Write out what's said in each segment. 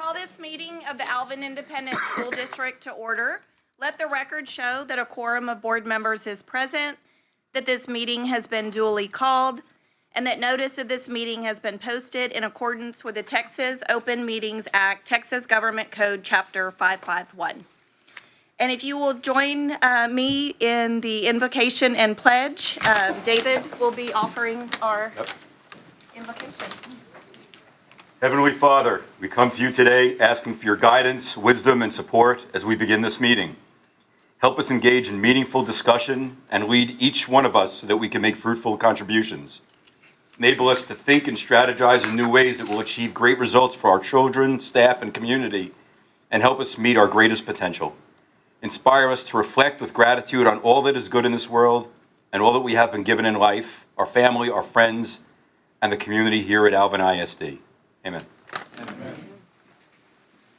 call this meeting of the Alvin Independent School District to order. Let the record show that a quorum of board members is present, that this meeting has been duly called, and that notice of this meeting has been posted in accordance with the Texas Open Meetings Act, Texas Government Code, Chapter 551. And if you will join me in the invocation and pledge, David will be offering our invocation. Heavenly Father, we come to you today asking for your guidance, wisdom, and support as we begin this meeting. Help us engage in meaningful discussion and lead each one of us so that we can make fruitful contributions. Enable us to think and strategize in new ways that will achieve great results for our children, staff, and community, and help us meet our greatest potential. Inspire us to reflect with gratitude on all that is good in this world and all that we have been given in life, our family, our friends, and the community here at Alvin ISD. Amen. Amen.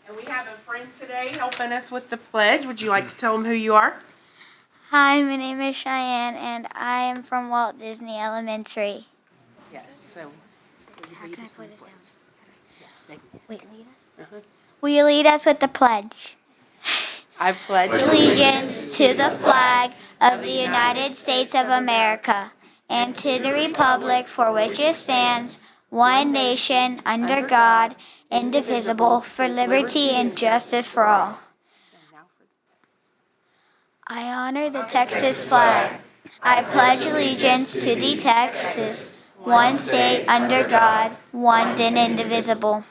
And we have a friend today helping us with the pledge. Would you like to tell them who you are? Hi, my name is Cheyenne, and I am from Walt Disney Elementary. Yes. So, How can I play this down? Wait. Will you lead us with the pledge? I pledge Allegiance to the flag of the United States of America and to the republic for which it stands, one nation, under God, indivisible, for liberty and justice for all. I honor the Texas flag. I pledge allegiance to the Texas, one state under God, one and indivisible.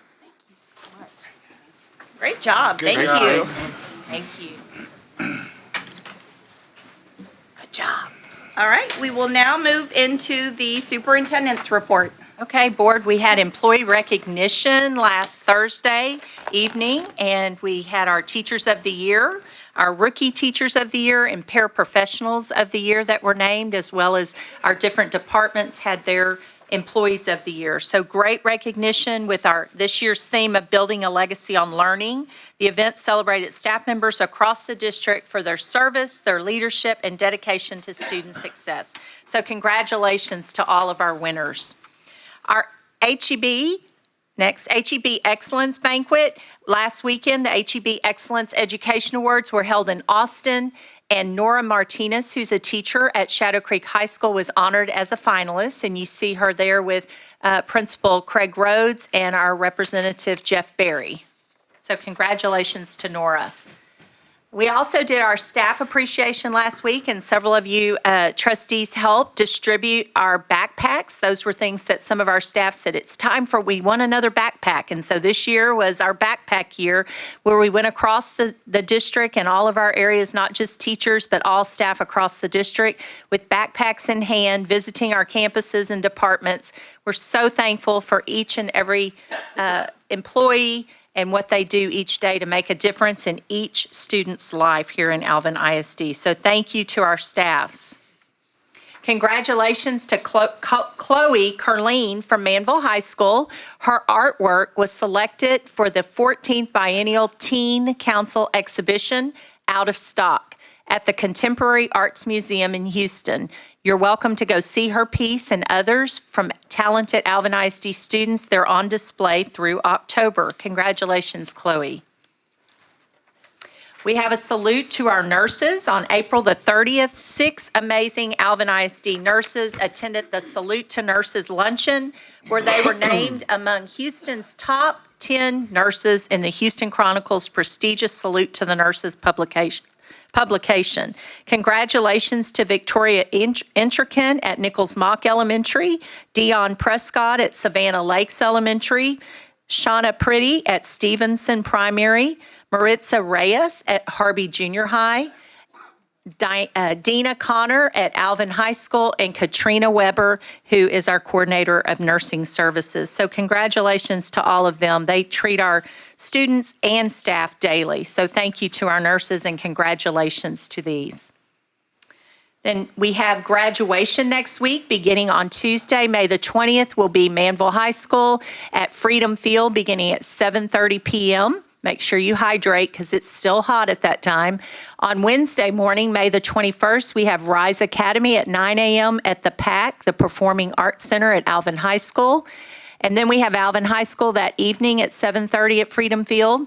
Great job. Thank you. Thank you. Good job. All right, we will now move into the superintendent's report. Okay, board, we had employee recognition last Thursday evening, and we had our Teachers of the Year, our Rookie Teachers of the Year, and Paraprofessionals of the Year that were named, as well as our different departments had their Employees of the Year. So great recognition with our this year's theme of Building a Legacy on Learning. The event celebrated staff members across the district for their service, their leadership, and dedication to student success. So congratulations to all of our winners. Our HEB Excellence Banquet. Last weekend, the HEB Excellence Education Awards were held in Austin, and Nora Martinez, who's a teacher at Shadow Creek High School, was honored as a finalist, and you see her there with Principal Craig Rhodes and our Representative Jeff Berry. So congratulations to Nora. We also did our staff appreciation last week, and several of you trustees helped distribute our backpacks. Those were things that some of our staff said, we want another backpack. And so this year was our backpack year, where we went across the district and all of our areas, not just teachers, but all staff across the district with backpacks in hand, visiting our campuses and departments. We're so thankful for each and every employee and what they do each day to make a difference in each student's life here in Alvin ISD. So thank you to our staffs. Congratulations to Chloe Kerline from Manville High School. Her artwork was selected for the 14th Biennial Teen Council Exhibition, Out of Stock, at the Contemporary Arts Museum in Houston. You're welcome to go see her piece and others from talented Alvin ISD students. They're on display through October. Congratulations, Chloe. We have a salute to our nurses. On April the 30th, 6 amazing Alvin ISD nurses attended the Salute to Nurses luncheon, where they were named among Houston's top 10 nurses in the Houston Chronicle's prestigious Salute to the Nurses publication. Congratulations to Victoria Incherkin at Nichols Mock Elementary, Dion Prescott at Savannah Lakes Elementary, Shauna Pretty at Stevenson Primary, Maritza Reyes at Harvey Junior High, Dina Connor at Alvin High School, and Katrina Weber, who is our coordinator of nursing services. So congratulations to all of them. They treat our students and staff daily. So thank you to our nurses and congratulations to these. Then we have graduation next week, beginning on Tuesday, May the 20th, will be Manville High School at Freedom Field, beginning at 7:30 p.m. Make sure you hydrate because it's still hot at that time. On Wednesday morning, May the 21st, we have Rise Academy at 9 a.m. at the PAC, the Performing Arts Center at Alvin High School. And then we have Alvin High School that evening at 7:30 at Freedom Field.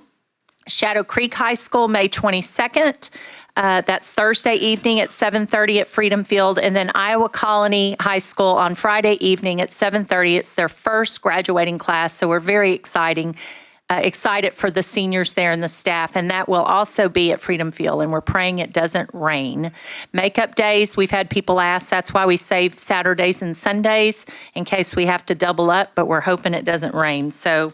Shadow Creek High School, May 22nd. That's Thursday evening at 7:30 at Freedom Field. And then Iowa Colony High School on Friday evening at 7:30. It's their first graduating class, so we're very excited for the seniors there and the staff. And that will also be at Freedom Field, and we're praying it doesn't rain. Makeup days, we've had people ask. That's why we save Saturdays and Sundays in case we have to double up, but we're hoping it doesn't rain. So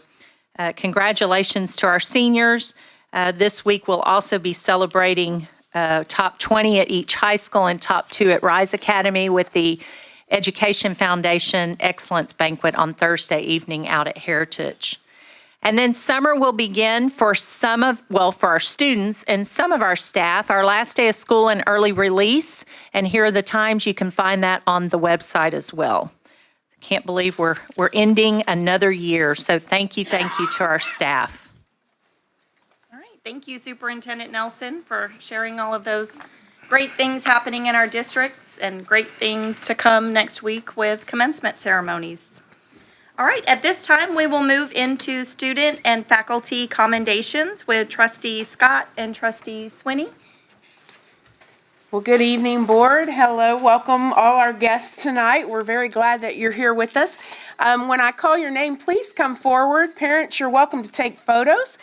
congratulations to our seniors. This week we'll also be celebrating top 20 at each high school and top 2 at Rise Academy with the Education Foundation Excellence Banquet on Thursday evening out at Heritage. And then summer will begin for for our students and some of our staff, our last day of school and early release. And here are the times. You can find that on the website as well. Can't believe we're ending another year. So thank you to our staff. All right, thank you, Superintendent Nelson, for sharing all of those great things happening in our districts and great things to come next week with commencement ceremonies. All right, at this time, we will move into student and faculty commendations with Trustee Scott and Trustee Swinney. Well, good evening, board. Hello, welcome all our guests tonight. We're very glad that you're here with us. When I call your name, please come forward. Parents, you're welcome to take photos.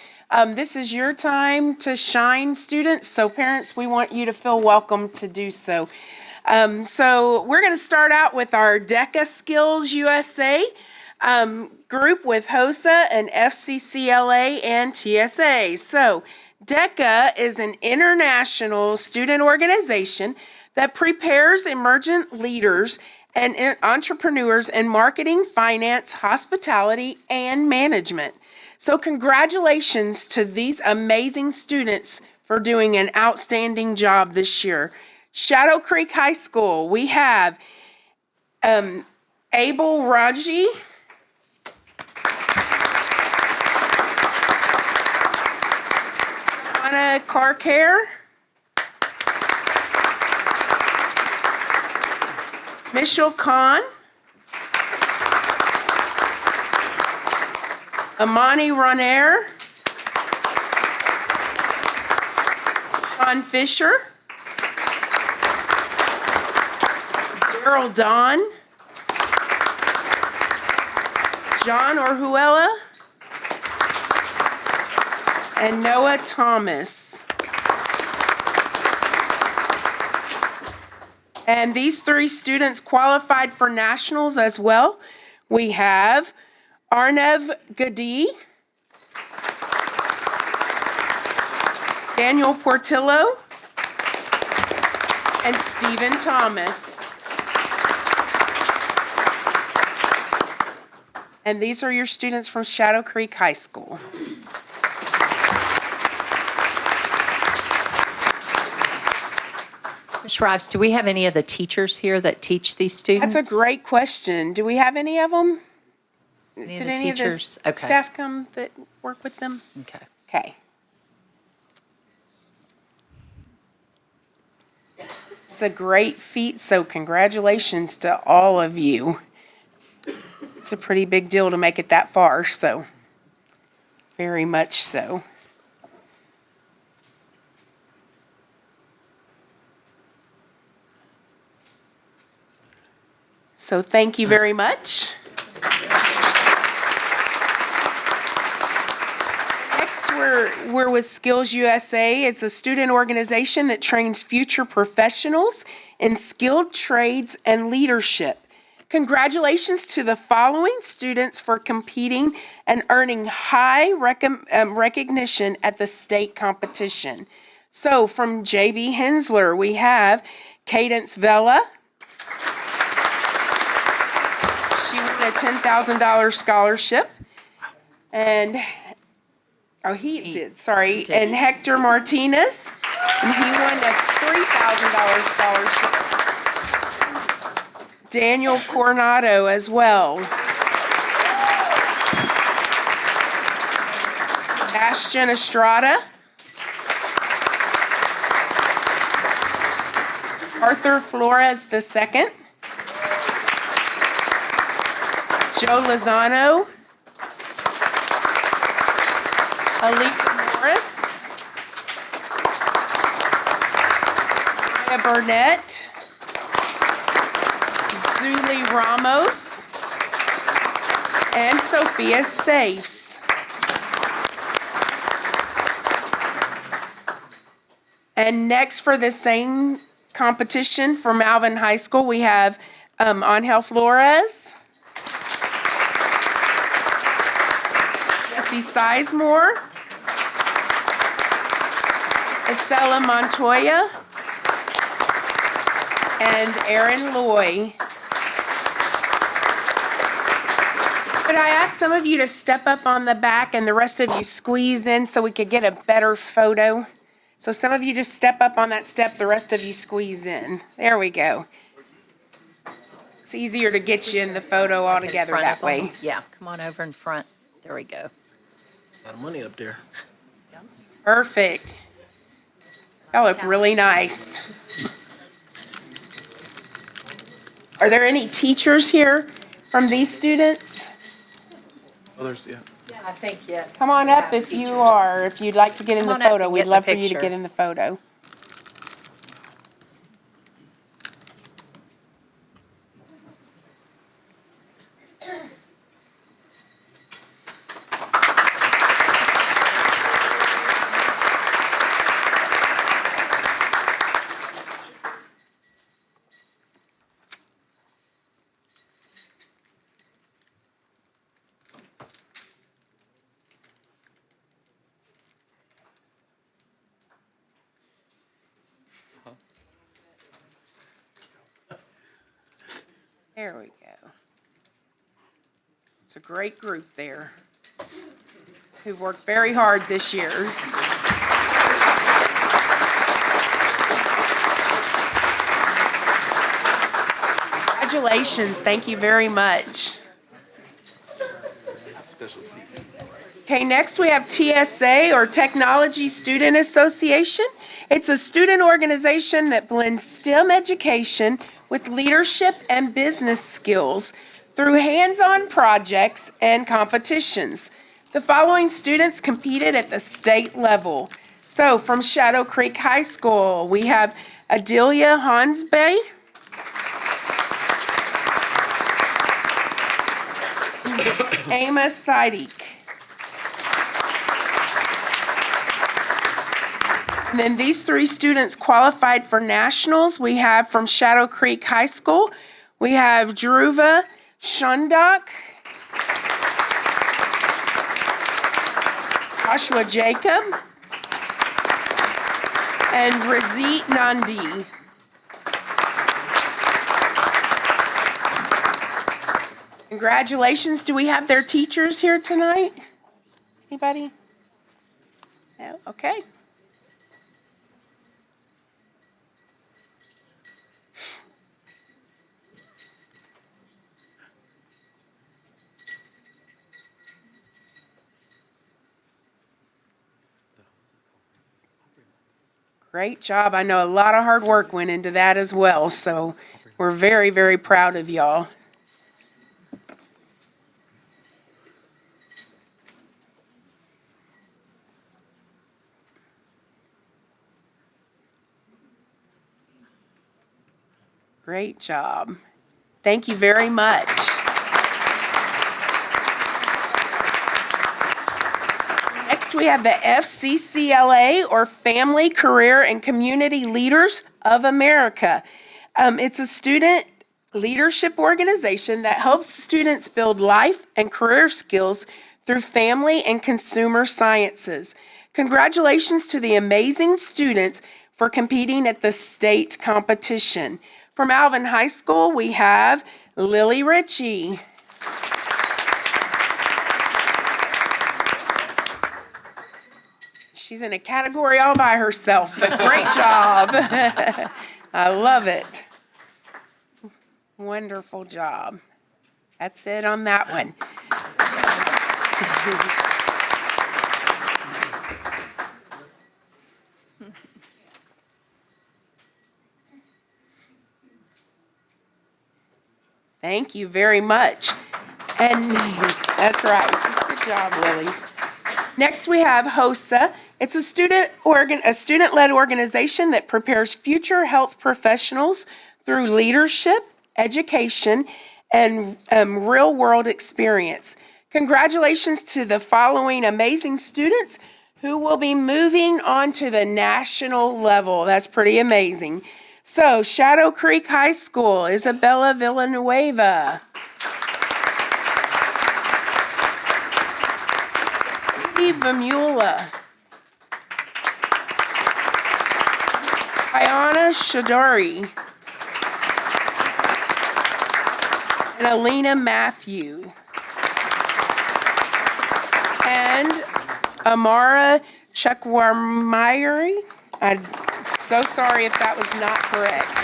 This is your time to shine, students. So parents, we want you to feel welcome to do so. So we're going to start out with our DECA Skills USA group with HOSA and FCCLA and TSA. So DECA is an international student organization that prepares emergent leaders and entrepreneurs in marketing, finance, hospitality, and management. So congratulations to these amazing students for doing an outstanding job this year. Shadow Creek High School, we have Abel Raji, Anna Carcare, Michelle Khan, Amani Ronair, Sean Fisher, Daryl Don, John Orhuela, and Noah Thomas. And these 3 students qualified for nationals as well. We have Arnev Gadi, Daniel Portillo, and Stephen Thomas. And these are your students from Shadow Creek High School. Ms. Rives, do we have any of the teachers here that teach these students? That's a great question. Do we have any of them? Any Did of the any teachers? of the Okay. staff come that work with them? Okay. Okay. It's a great feat, so congratulations to all of you. It's a pretty big deal to make it that far, so very much so. So thank you very much. Next, we're with Skills USA. It's a student organization that trains future professionals in skilled trades and leadership. Congratulations to the following students for competing and earning high recognition at the state competition. So from J.B. Hensler, we have Cadence Vela. She won a $10,000 scholarship. And, he did. And Hector Martinez, and he won a $3,000 scholarship. Daniel Coronado as well. Ashton Estrada. Arthur Flores II. Joe Lozano, Alika Morris, Maya Burnett, Zuli Ramos, and Sophia Safes. And next for the same competition from Alvin High School, we have Angel Flores, Jesse Sizemore, Estela Montoya, and Aaron Loy. Could I ask some of you to step up on the back and the rest of you squeeze in so we could get a better photo? So some of you just step up on that step, the rest of you squeeze in. There we go. It's easier to get you in the photo all together Front of that way. them. Yeah, come on over in front. There we go. A lot of money up there. Perfect. That look really nice. Are there any teachers here from these students? Others, yeah. I think yes. Come on up if you are, if you'd like to get in Come the on up photo. and We'd get in the love for you to picture. get in the photo. There we go. It's a great group there who've worked very hard this year. Congratulations. Thank you very much. Special seat. Okay, next we have TSA, or Technology Student Association. It's a student organization that blends STEM education with leadership and business skills through hands-on projects and competitions. The following students competed at the state level. So from Shadow Creek High School, we have Adelia Hansbay, Amos Sidik. And then these three students qualified for nationals. We have from Shadow Creek High School, we have Dhruva Shundock, Joshua Jacob, and Razit Nandi. Congratulations. Do we have their teachers here tonight? Anybody? No? Okay. Great job. I know a lot of hard work went into that as well, so we're very, very proud of y'all. Great job. Thank you very much. Next, we have the FCCLA, or Family, Career, and Community Leaders of America. It's a student leadership organization that helps students build life and career skills through family and consumer sciences. Congratulations to the amazing students for competing at the state competition. From Alvin High School, we have Lily Ritchie. She's in a category all by herself, but great job. I love it. Wonderful job. That's it on that one. Thank you very much. And that's right. Good job, Lily. Next, we have HOSA. It's a student-led organization that prepares future health professionals through leadership, education, and real-world experience. Congratulations to the following amazing students who will be moving on to the national level. That's pretty amazing. So, Shadow Creek High School, Isabella Villanueva. Vamula. Ayana Shadari. And Alina Matthew. And Amara Chakwarmayuri. I'm so sorry if that was not correct.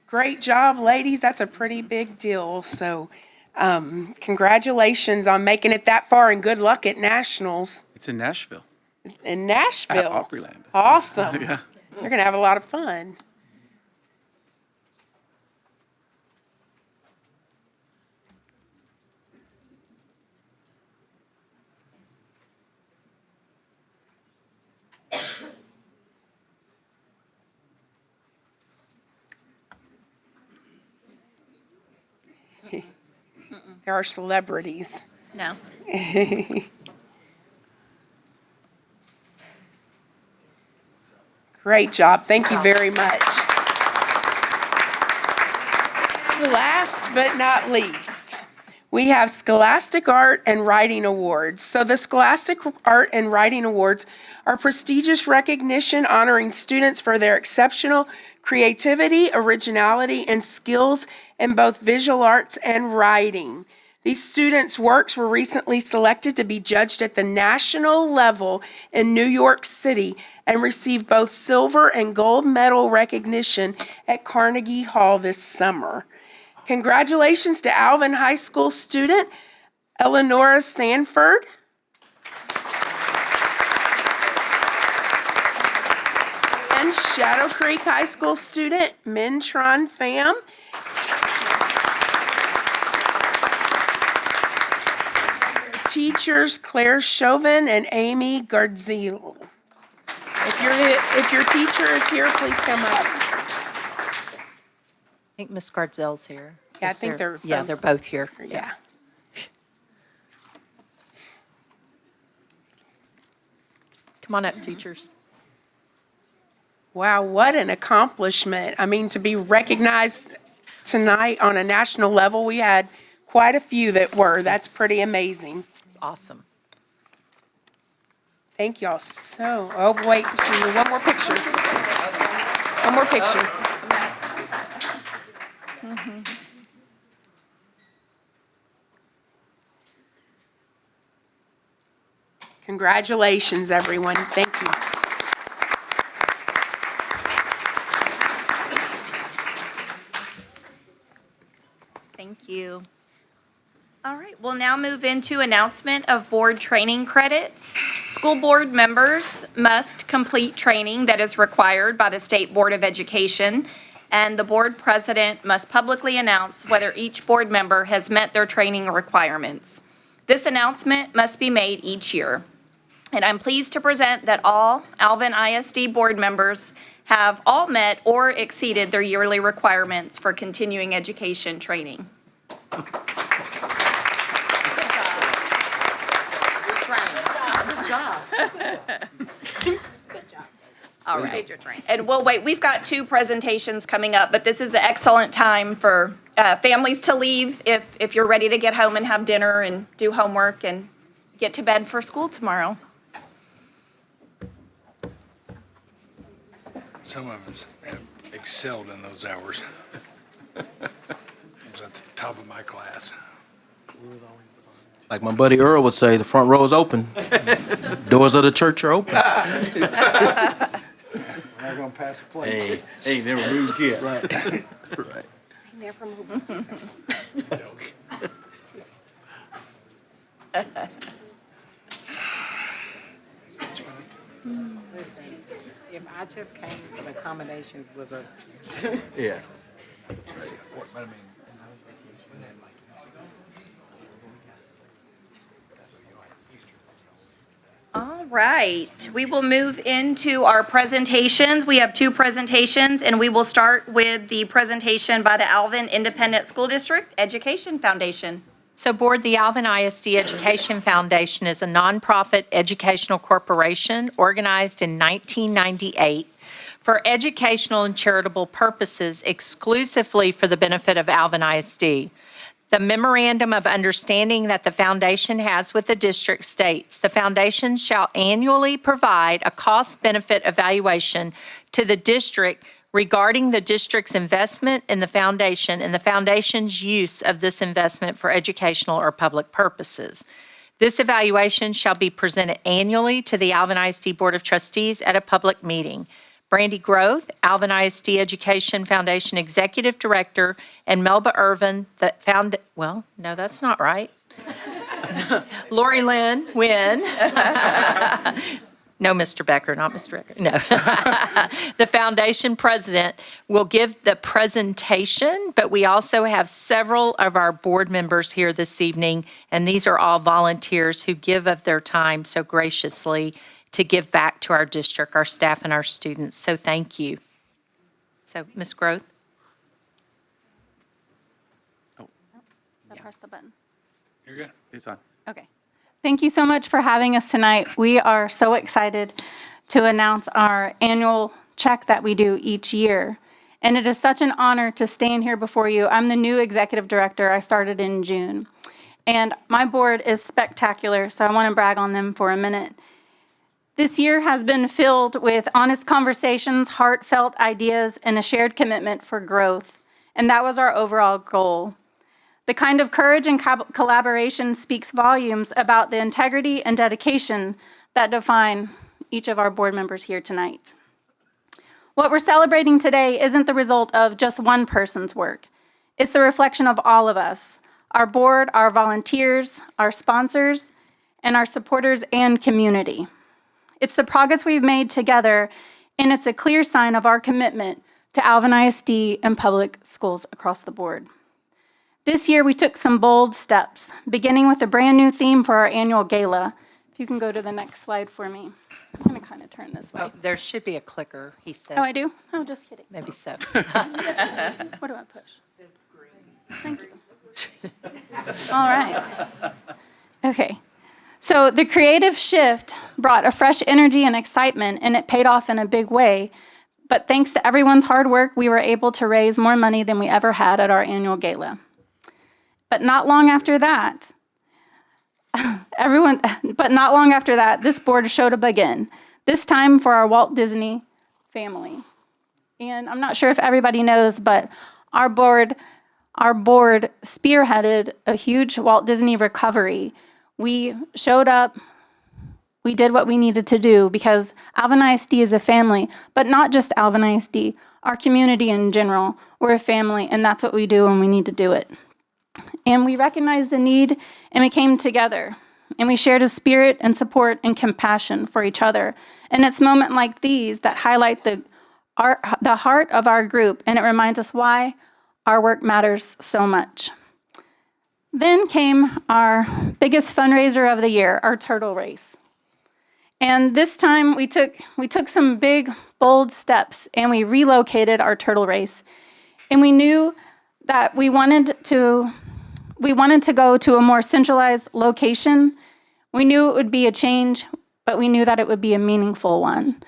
Great job, ladies. That's a pretty big deal. So, congratulations on making it that far and good luck at nationals It's in Nashville. in Nashville. At Opryland. Awesome. Yeah. You're going to have a lot of fun. There are celebrities. No. Great job. Thank you very much. Last but not least, we have Scholastic Art and Writing Awards. So the Scholastic Art and Writing Awards are prestigious recognition honoring students for their exceptional creativity, originality, and skills in both visual arts and writing. These students' works were recently selected to be judged at the national level in New York City and received both silver and gold medal recognition at Carnegie Hall this summer. Congratulations to Alvin High School student Eleonora Sanford. And Shadow Creek High School student Mintron Pham. Teachers Claire Chauvin and Amy Gardzil. If your teacher is here, please come up. I think Ms. Garzel's here. Yeah, I Is think there- they're Yeah, both- they're both here. Yeah. Come on up, teachers. Wow, what an accomplishment. I mean, to be recognized tonight on a national level, we had quite a few that were. That's Yes. pretty amazing. It's awesome. Thank y'all so, oh, wait, one more picture. One more picture. Congratulations, everyone. Thank you. Thank you. All right, we'll now move into announcement of board training credits. School board members must complete training that is required by the State Board of Education, and the board president must publicly announce whether each board member has met their training requirements. This announcement must be made each year. And I'm pleased to present that all Alvin ISD board members have all met or exceeded their yearly requirements for continuing education training. All right. And we'll wait, we've got 2 presentations coming up, but this is an excellent time for families to leave if you're ready to get home and have dinner and do homework and get to bed for school tomorrow. Some of us have excelled in those hours. I was at the top of my class. Like my buddy Earl would say, the front row is open. Doors of the church are open. We're not gonna pass the plate. Hey, never moved yet. Right. Right. Listen, if I just came for the accommodations was a, Yeah. But I mean, right, we will move into our presentations. We have 2 presentations, and we will start with the presentation by the Alvin Independent School District Education Foundation. So Board, the Alvin ISD Education Foundation is a nonprofit educational corporation organized in 1998 for educational and charitable purposes exclusively for the benefit of Alvin ISD. The memorandum of understanding that the foundation has with the district states, the foundation shall annually provide a cost-benefit evaluation to the district regarding the district's investment in the foundation and the foundation's use of this investment for educational or public purposes. This evaluation shall be presented annually to the Alvin ISD Board of Trustees at a public meeting. Brandy Groth, Alvin ISD Education Foundation Executive Director, and Melba Irvin, well, no, that's not right. Lori Lynn Wynn. No, Mr. Becker, not Mr. Becker, no. The foundation president will give the presentation, but we also have several of our board members here this evening, and these are all volunteers who give of their time so graciously to give back to our district, our staff, and our students. So thank you. So, Ms. Groth? Press the button. You're good? It's on. Okay. Thank you so much for having us tonight. We are so excited to announce our annual check that we do each year. And it is such an honor to stand here before you. I'm the new executive director. I started in June. And my board is spectacular, so I want to brag on them for a minute. This year has been filled with honest conversations, heartfelt ideas, and a shared commitment for growth. And that was our overall goal. The kind of courage and collaboration speaks volumes about the integrity and dedication that define each of our board members here tonight. What we're celebrating today isn't the result of just one person's work. It's the reflection of all of us, our board, our volunteers, our sponsors, and our supporters and community. It's the progress we've made together, and it's a clear sign of our commitment to Alvin ISD and public schools across the board. This year, we took some bold steps, beginning with a brand new theme for our annual gala. If you can go to the next slide for me. I'm going to kind of turn this way. Oh, there should be a clicker, he said. Oh, I do? Oh, just kidding. Maybe so. What do I push? Thank you. All right. Okay. So the creative shift brought a fresh energy and excitement, and it paid off in a big way. But thanks to everyone's hard work, we were able to raise more money than we ever had at our annual gala. But not long after that, this board showed up again, this time for our Walt Disney family. And I'm not sure if everybody knows, but our board spearheaded a huge Walt Disney recovery. We showed up, we did what we needed to do because Alvin ISD is a family, but not just Alvin ISD, our community in general. We're a family, and that's what we do when we need to do it. And we recognized the need, and we came together, and we shared a spirit and support and compassion for each other. And it's moments like these that highlight the heart of our group, and it reminds us why our work matters so much. Then came our biggest fundraiser of the year, our turtle race. And this time we took some big, bold steps, and we relocated our turtle race. And we knew that we wanted to go to a more centralized location. We knew it would be a change, but we knew that it would be a meaningful one.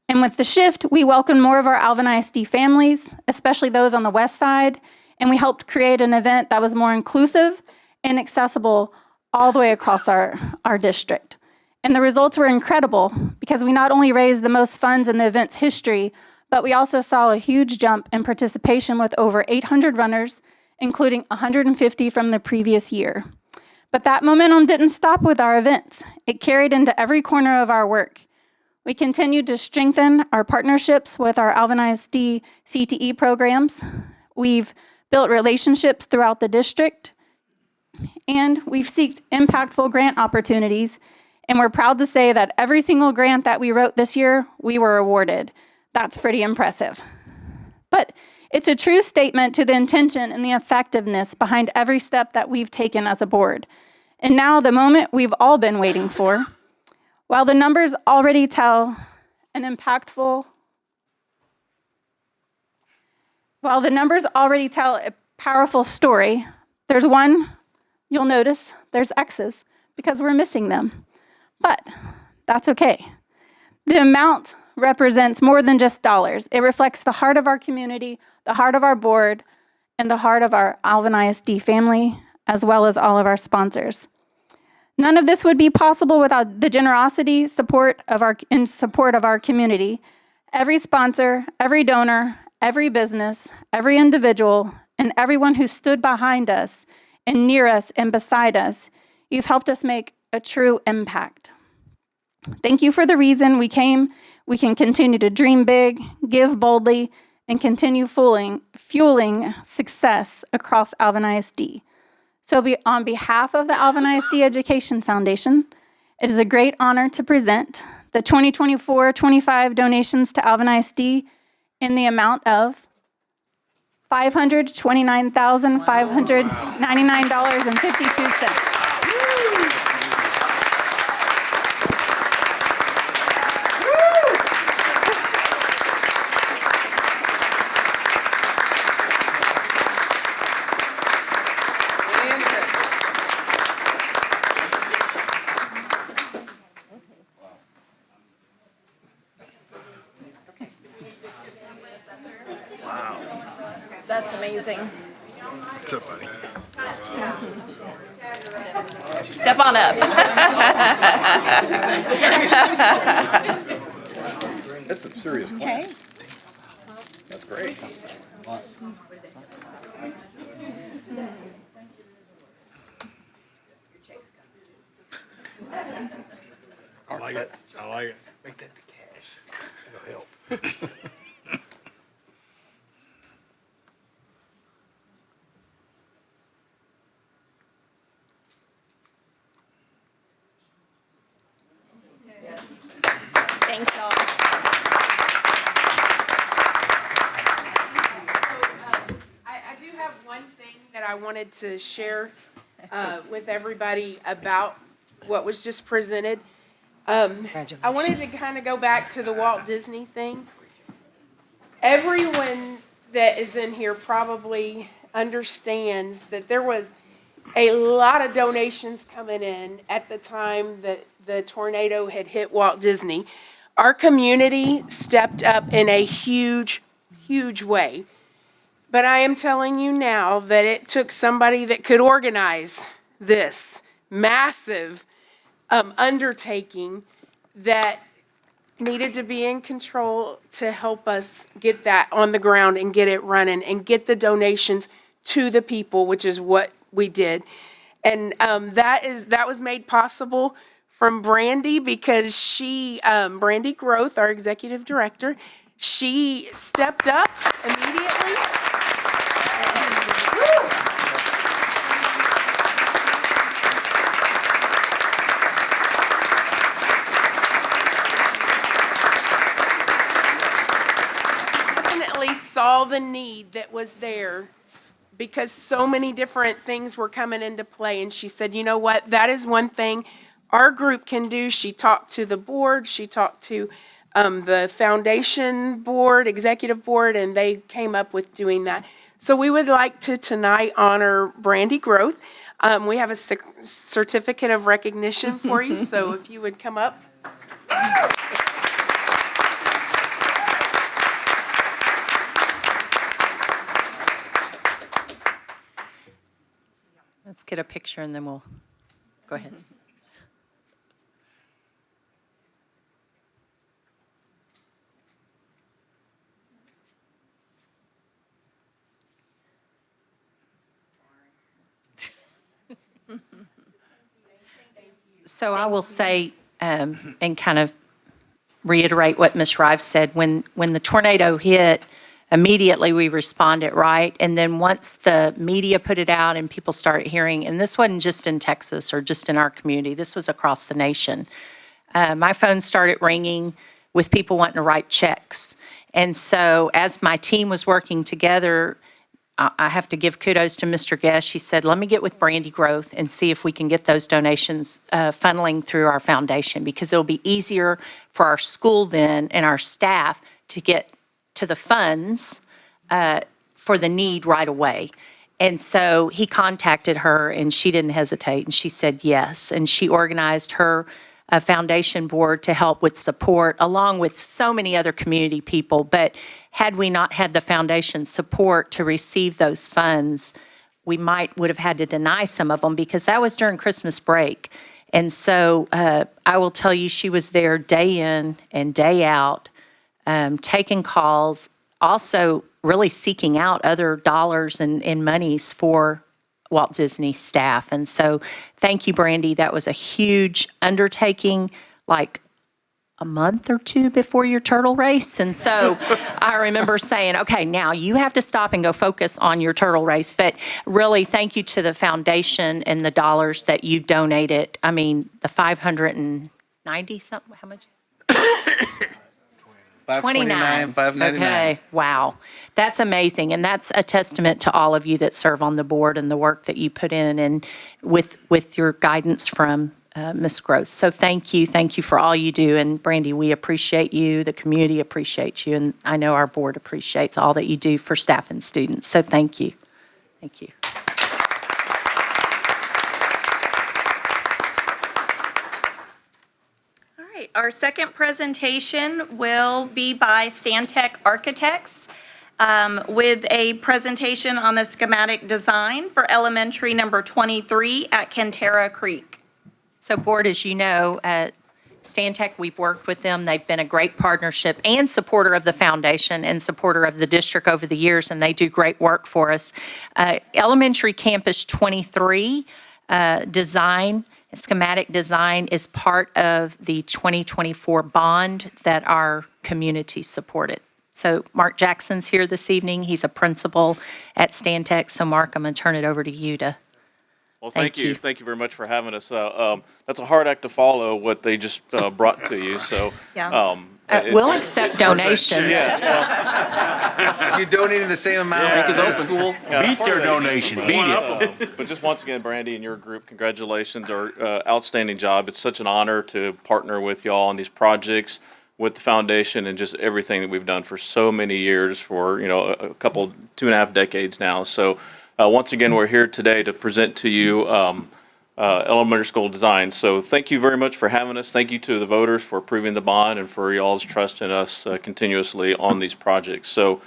And with the shift, we welcomed more of our Alvin ISD families, especially those on the west side, and we helped create an event that was more inclusive and accessible all the way across our district. And the results were incredible because we not only raised the most funds in the event's history, but we also saw a huge jump in participation with over 800 runners, including 150 from the previous year. But that momentum didn't stop with our events. It carried into every corner of our work. We continued to strengthen our partnerships with our Alvin ISD CTE programs. We've built relationships throughout the district, and we've sought impactful grant opportunities. And we're proud to say that every single grant that we wrote this year, we were awarded. That's pretty impressive. But it's a true statement to the intention and the effectiveness behind every step that we've taken as a board. And now the moment we've all been waiting for. While the numbers already tell an impactful, while the numbers already tell a powerful story, there's one you'll notice, there's X's, because we're missing them. But that's okay. The amount represents more than just dollars. It reflects the heart of our community, the heart of our board, and the heart of our Alvin ISD family, as well as all of our sponsors. None of this would be possible without the generosity support of our community. Every sponsor, every donor, every business, every individual, and everyone who stood behind us and near us and beside us, you've helped us make a true impact. Thank you for the reason we came. We can continue to dream big, give boldly, and continue fueling success across Alvin ISD. So on behalf of the Alvin ISD Education Foundation, it is a great honor to present the 2024-25 donations to Alvin ISD in the amount of $529,599.52. That's amazing. What's up, buddy? Step on up. That's some serious class. Okay. That's great. I like it. I like it. Make that the cash. It'll help. Thanks, y'all. I do have one thing that I wanted to share with everybody about what was just presented. I wanted to kind of go back to the Walt Disney thing. Everyone that is in here probably understands that there was a lot of donations coming in at the time that the tornado had hit Walt Disney. Our community stepped up in a huge, huge way. But I am telling you now that it took somebody that could organize this massive undertaking that needed to be in control to help us get that on the ground and get it running and get the donations to the people, which is what we did. And that was made possible from Brandy because she, Brandy Groth, our executive director, she stepped up immediately. Definitely saw the need that was there because so many different things were coming into play. And she said, you know what, that is one thing our group can do. She talked to the board, she talked to the foundation board, executive board, and they came up with doing that. So we would like to tonight honor Brandy Groth. We have a certificate of recognition for you, so if you would come up. Let's get a picture and then we'll go ahead. So I will say, and kind of reiterate what Ms. Rives said, when the tornado hit, immediately we responded, right? And then once the media put it out and people started hearing, and this wasn't just in Texas or just in our community, this was across the nation. My phone started ringing with people wanting to write checks. And so as my team was working together, I have to give kudos to Mr. Guest. She said, let me get with Brandy Growth and see if we can get those donations funneling through our foundation, because it'll be easier for our school then and our staff to get to the funds for the need right away. And so he contacted her, and she didn't hesitate, and she said yes. And she organized her foundation board to help with support, along with so many other community people. But had we not had the foundation support to receive those funds, we would have had to deny some of them, because that was during Christmas break. And so I will tell you, she was there day in and day out, taking calls, also really seeking out other dollars and monies for Walt Disney staff. And so thank you, Brandy. That was a huge undertaking, like a month or two before your turtle race. And so I remember saying, okay, now you have to stop and go focus on your turtle race. But really, thank you to the foundation and the dollars that you donated. I mean, the 590 something, how much? 529, 599. Okay, wow. That's amazing. And that's a testament to all of you that serve on the board and the work that you put in, and with your guidance from Ms. Gross. So thank you for all you do. And Brandy, we appreciate you. The community appreciates you. And I know our board appreciates all that you do for staff and students. So thank you. Thank you. All right, our second presentation will be by Stantec Architects with a presentation on the schematic design for elementary number 23 at Cantera Creek. So board, as you know, Stantec, we've worked with them. They've been a great partnership and supporter of the foundation and supporter of the district over the years, and they do great work for us. Elementary Campus 23 schematic design is part of the 2024 bond that our community supported. So Mark Jackson's here this evening. He's a principal at Stantec. So Mark, I'm going to turn it over to you to. Well, thank you. Thank you very much for having us. That's a hard act to follow, what they just brought to you, so. Yeah. We'll accept donations. You donated the same amount to the school? Beat their donation, beat it. But just once again, Brandy and your group, congratulations, or outstanding job. It's such an honor to partner with y'all on these projects, with the foundation, and just everything that we've done for so many years, for, a couple, 2.5 decades now. So once again, we're here today to present to you elementary school design. So thank you very much for having us. Thank you to the voters for approving the bond and for y'all's trust in us continuously on these projects. So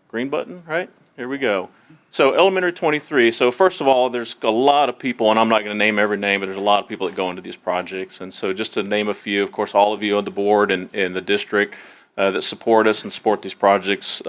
green button, right? Here we go. So elementary 23. So first of all, there's a lot of people, and I'm not going to name every name, but there's a lot of people that go into these projects. And so just to name a few, of course, all of you on the board and the district that support us and support these projects,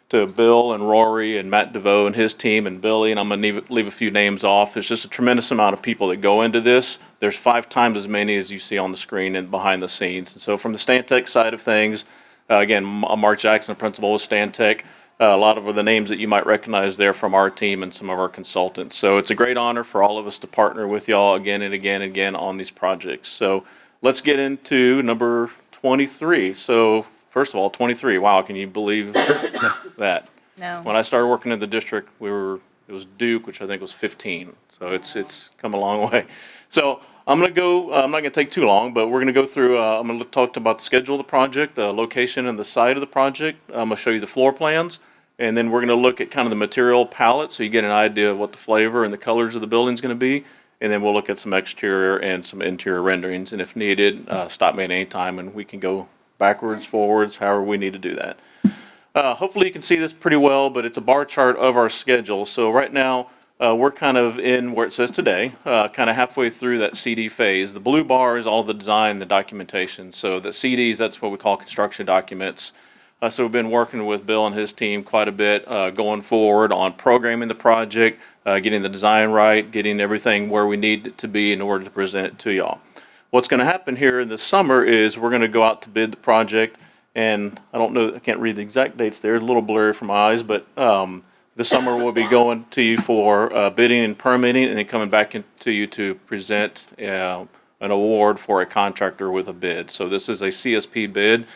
to Bill and Rory and Matt DeVoe and his team and Billy, and I'm going to leave a few names off. There's just a tremendous amount of people that go into this. There's 5 times as many as you see on the screen and behind the scenes. And so from the Stantec side of things, again, Mark Jackson, principal with Stantec, a lot of the names that you might recognize there from our team and some of our consultants. So it's a great honor for all of us to partner with y'all again and again and again on these projects. So let's get into number 23. So first of all, 23. Wow, can you believe that? No. When I started working in the district, it was Duke, which I think was 15. So it's come a long way. So I'm going to go, I'm not going to take too long, but we're going to go through, I'm going to talk about the schedule of the project, the location and the site of the project. I'm going to show you the floor plans, and then we're going to look at kind of the material palette so you get an idea of what the flavor and the colors of the building is going to be. And then we'll look at some exterior and some interior renderings. And if needed, stop me at any time and we can go backwards, forwards, however we need to do that. Hopefully you can see this pretty well, but it's a bar chart of our schedule. So right now, we're kind of in where it says today, kind of halfway through that CD phase. The blue bar is all the design, the documentation. So the CDs, that's what we call construction documents. So we've been working with Bill and his team quite a bit going forward on programming the project, getting the design right, getting everything where we need it to be in order to present it to y'all. What's going to happen here in the summer is we're going to go out to bid the project, and I don't know, I can't read the exact dates there, it's a little blurry from my eyes, but this summer we'll be going to you for bidding and permitting, and then coming back to you to present an award for a contractor with a bid. So this is a CSP bid,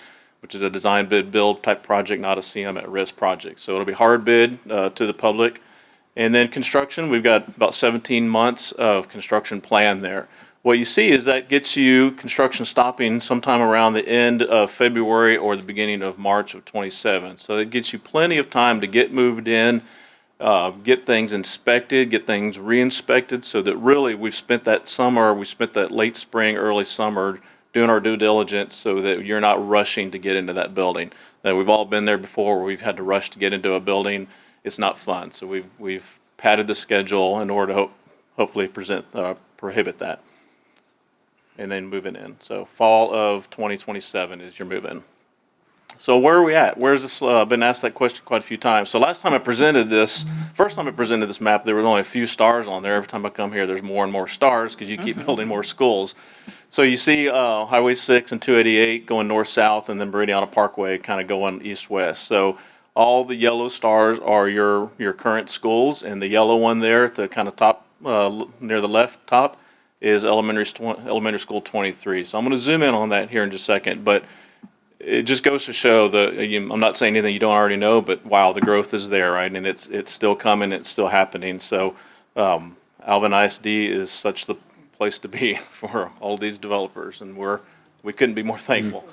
which is a design bid build type project, not a CM at risk project. So it'll be hard bid to the public. And then construction, we've got about 17 months of construction plan there. What you see is that gets you construction stopping sometime around the end of February or the beginning of March of 27. So it gets you plenty of time to get moved in, get things inspected, get things re-inspected, so that really we spent that late spring, early summer doing our due diligence so that you're not rushing to get into that building. We've all been there before where we've had to rush to get into a building. It's not fun. So we've padded the schedule in order to hopefully prohibit that. And then moving in. So fall of 2027 is your move-in. So where are we at? Where's this? I've been asked that question quite a few times. So first time I presented this map, there was only a few stars on there. Every time I come here, there's more and more stars because you keep building more schools. So you see Highway 6 and 288 going north-south, and then Meridiana Parkway kind of going east-west. So all the yellow stars are your current schools, and the yellow one there at the kind of top, near the left top, is elementary school 23. So I'm going to zoom in on that here in just a second, but it just goes to show I'm not saying anything you don't already know, but wow, the growth is there, right? And it's still coming, it's still happening. So Alvin ISD is such the place to be for all these developers, and we couldn't be more thankful.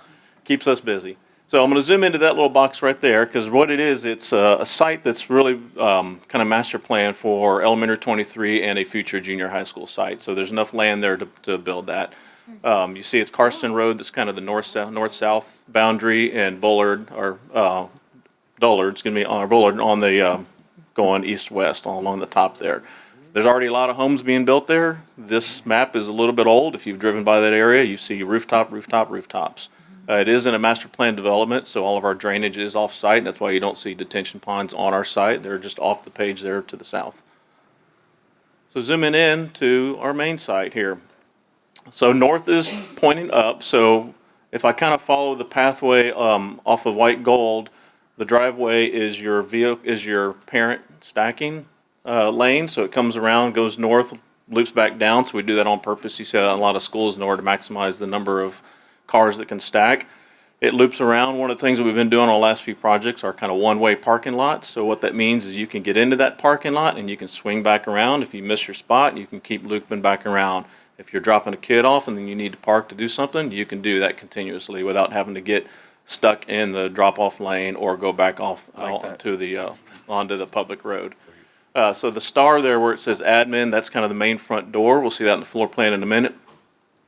Keeps us busy. So I'm going to zoom into that little box right there, because what it is, it's a site that's really kind of master plan for elementary 23 and a future junior high school site. So there's enough land there to build that. You see it's Carston Road, that's kind of the north-south boundary, and Bullard on the going east-west along the top there. There's already a lot of homes being built there. This map is a little bit old. If you've driven by that area, you see rooftops. It is in a master plan development, so all of our drainage is off-site, and that's why you don't see detention ponds on our site. They're just off the page there to the south. So zooming in to our main site here. So north is pointing up, so if I kind of follow the pathway off of White Gold, the driveway is your parent stacking lane, so it comes around, goes north, loops back down, so we do that on purpose. You see that in a lot of schools in order to maximize the number of cars that can stack. It loops around. One of the things that we've been doing on the last few projects are kind of one-way parking lots. So what that means is you can get into that parking lot and you can swing back around. If you miss your spot, you can keep looping back around. If you're dropping a kid off and then you need to park to do something, you can do that continuously without having to get stuck in the drop-off lane or go back off onto the public road. So the star there where it says admin, that's kind of the main front door. We'll see that in the floor plan in a minute.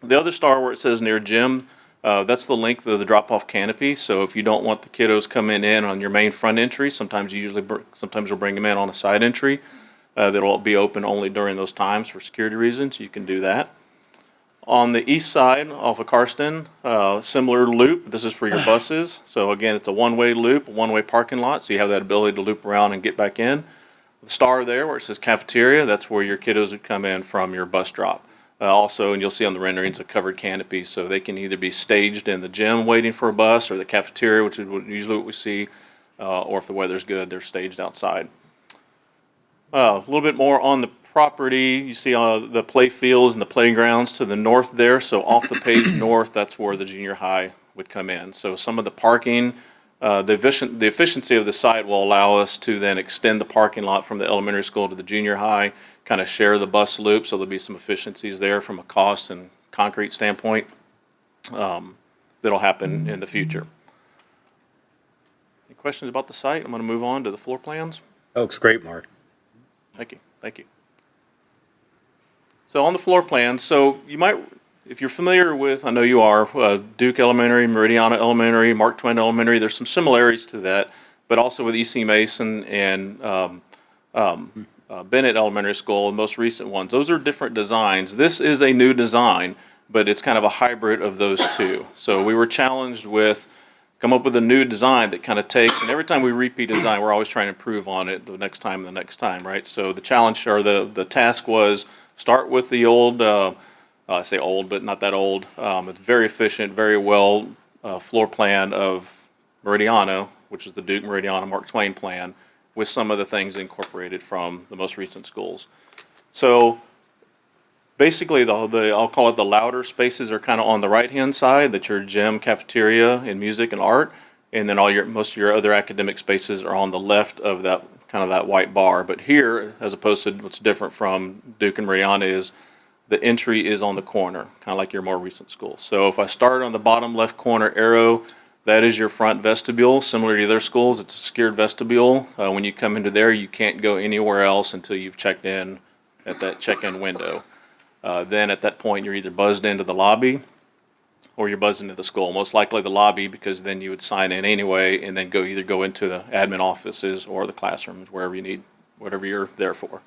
The other star where it says near gym, that's the length of the drop-off canopy. So if you don't want the kiddos coming in on your main front entry, sometimes you'll bring them in on a side entry. That'll be open only during those times for security reasons. You can do that. On the east side, off of Carston, similar loop. This is for your buses. So again, it's a one-way loop, a one-way parking lot. So you have that ability to loop around and get back in. The star there where it says cafeteria, that's where your kiddos would come in from your bus drop. Also, and you'll see on the renderings, a covered canopy, so they can either be staged in the gym waiting for a bus, or the cafeteria, which is usually what we see, or if the weather's good, they're staged outside. A little bit more on the property. You see the play fields and the playgrounds to the north there, so off the page north, that's where the junior high would come in. So some of the parking, the efficiency of the site will allow us to then extend the parking lot from the elementary school to the junior high, kind of share the bus loop, so there'll be some efficiencies there from a cost and concrete standpoint that'll happen in the future. Any questions about the site? I'm going to move on to the floor plans. Oh, looks great, Mark. Thank you. So on the floor plan, so you might, if you're familiar with, I know you are, Duke Elementary, Meridiana Elementary, Mark Twain Elementary, there's some similarities to that, but also with E.C. Mason and Bennett Elementary School, the most recent ones. Those are different designs. This is a new design, but it's kind of a hybrid of those two. So we were challenged with come up with a new design that kind of takes, and every time we repeat design, we're always trying to improve on it the next time, right? So the challenge or the task was start with the old, I say old, but not that old. It's very efficient, very well floor plan of Meridiana, which is the Duke Meridiana Mark Twain plan, with some of the things incorporated from the most recent schools. So Basically, I'll call it the louder spaces are kind of on the right-hand side, that's your gym, cafeteria, and music and art. And then most of your other academic spaces are on the left of that, kind of that white bar. But here, as opposed to what's different from Duke and Mariana, is the entry is on the corner, kind of like your more recent schools. So if I start on the bottom left corner arrow, that is your front vestibule. Similar to their schools, it's a secured vestibule. When you come into there, you can't go anywhere else until you've checked in at that check-in window. Then at that point, you're either buzzed into the lobby or you're buzzed into the school. Most likely the lobby, because then you would sign in anyway and then either go into the admin offices or the classrooms, wherever you need, whatever you're there for.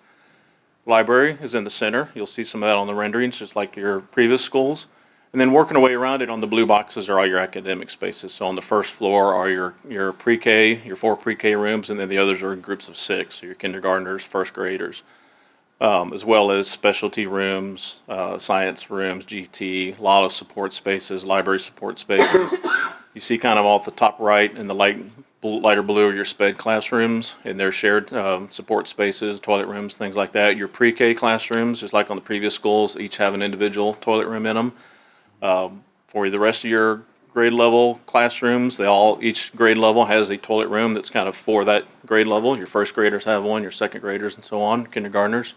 Library is in the center. You'll see some of that on the renderings, just like your previous schools. And then working away around it on the blue boxes are all your academic spaces. So on the first floor are your pre-K, your 4 pre-K rooms, and then the others are in groups of 6, so your kindergartners, first graders, as well as specialty rooms, science rooms, GT, a lot of support spaces, library support spaces. You see kind of off the top right in the lighter blue are your SPED classrooms, and they're shared support spaces, toilet rooms, things like that. Your pre-K classrooms, just like on the previous schools, each have an individual toilet room in them. For the rest of your grade level classrooms, each grade level has a toilet room that's kind of for that grade level. Your first graders have one, your second graders and so on, kindergartners.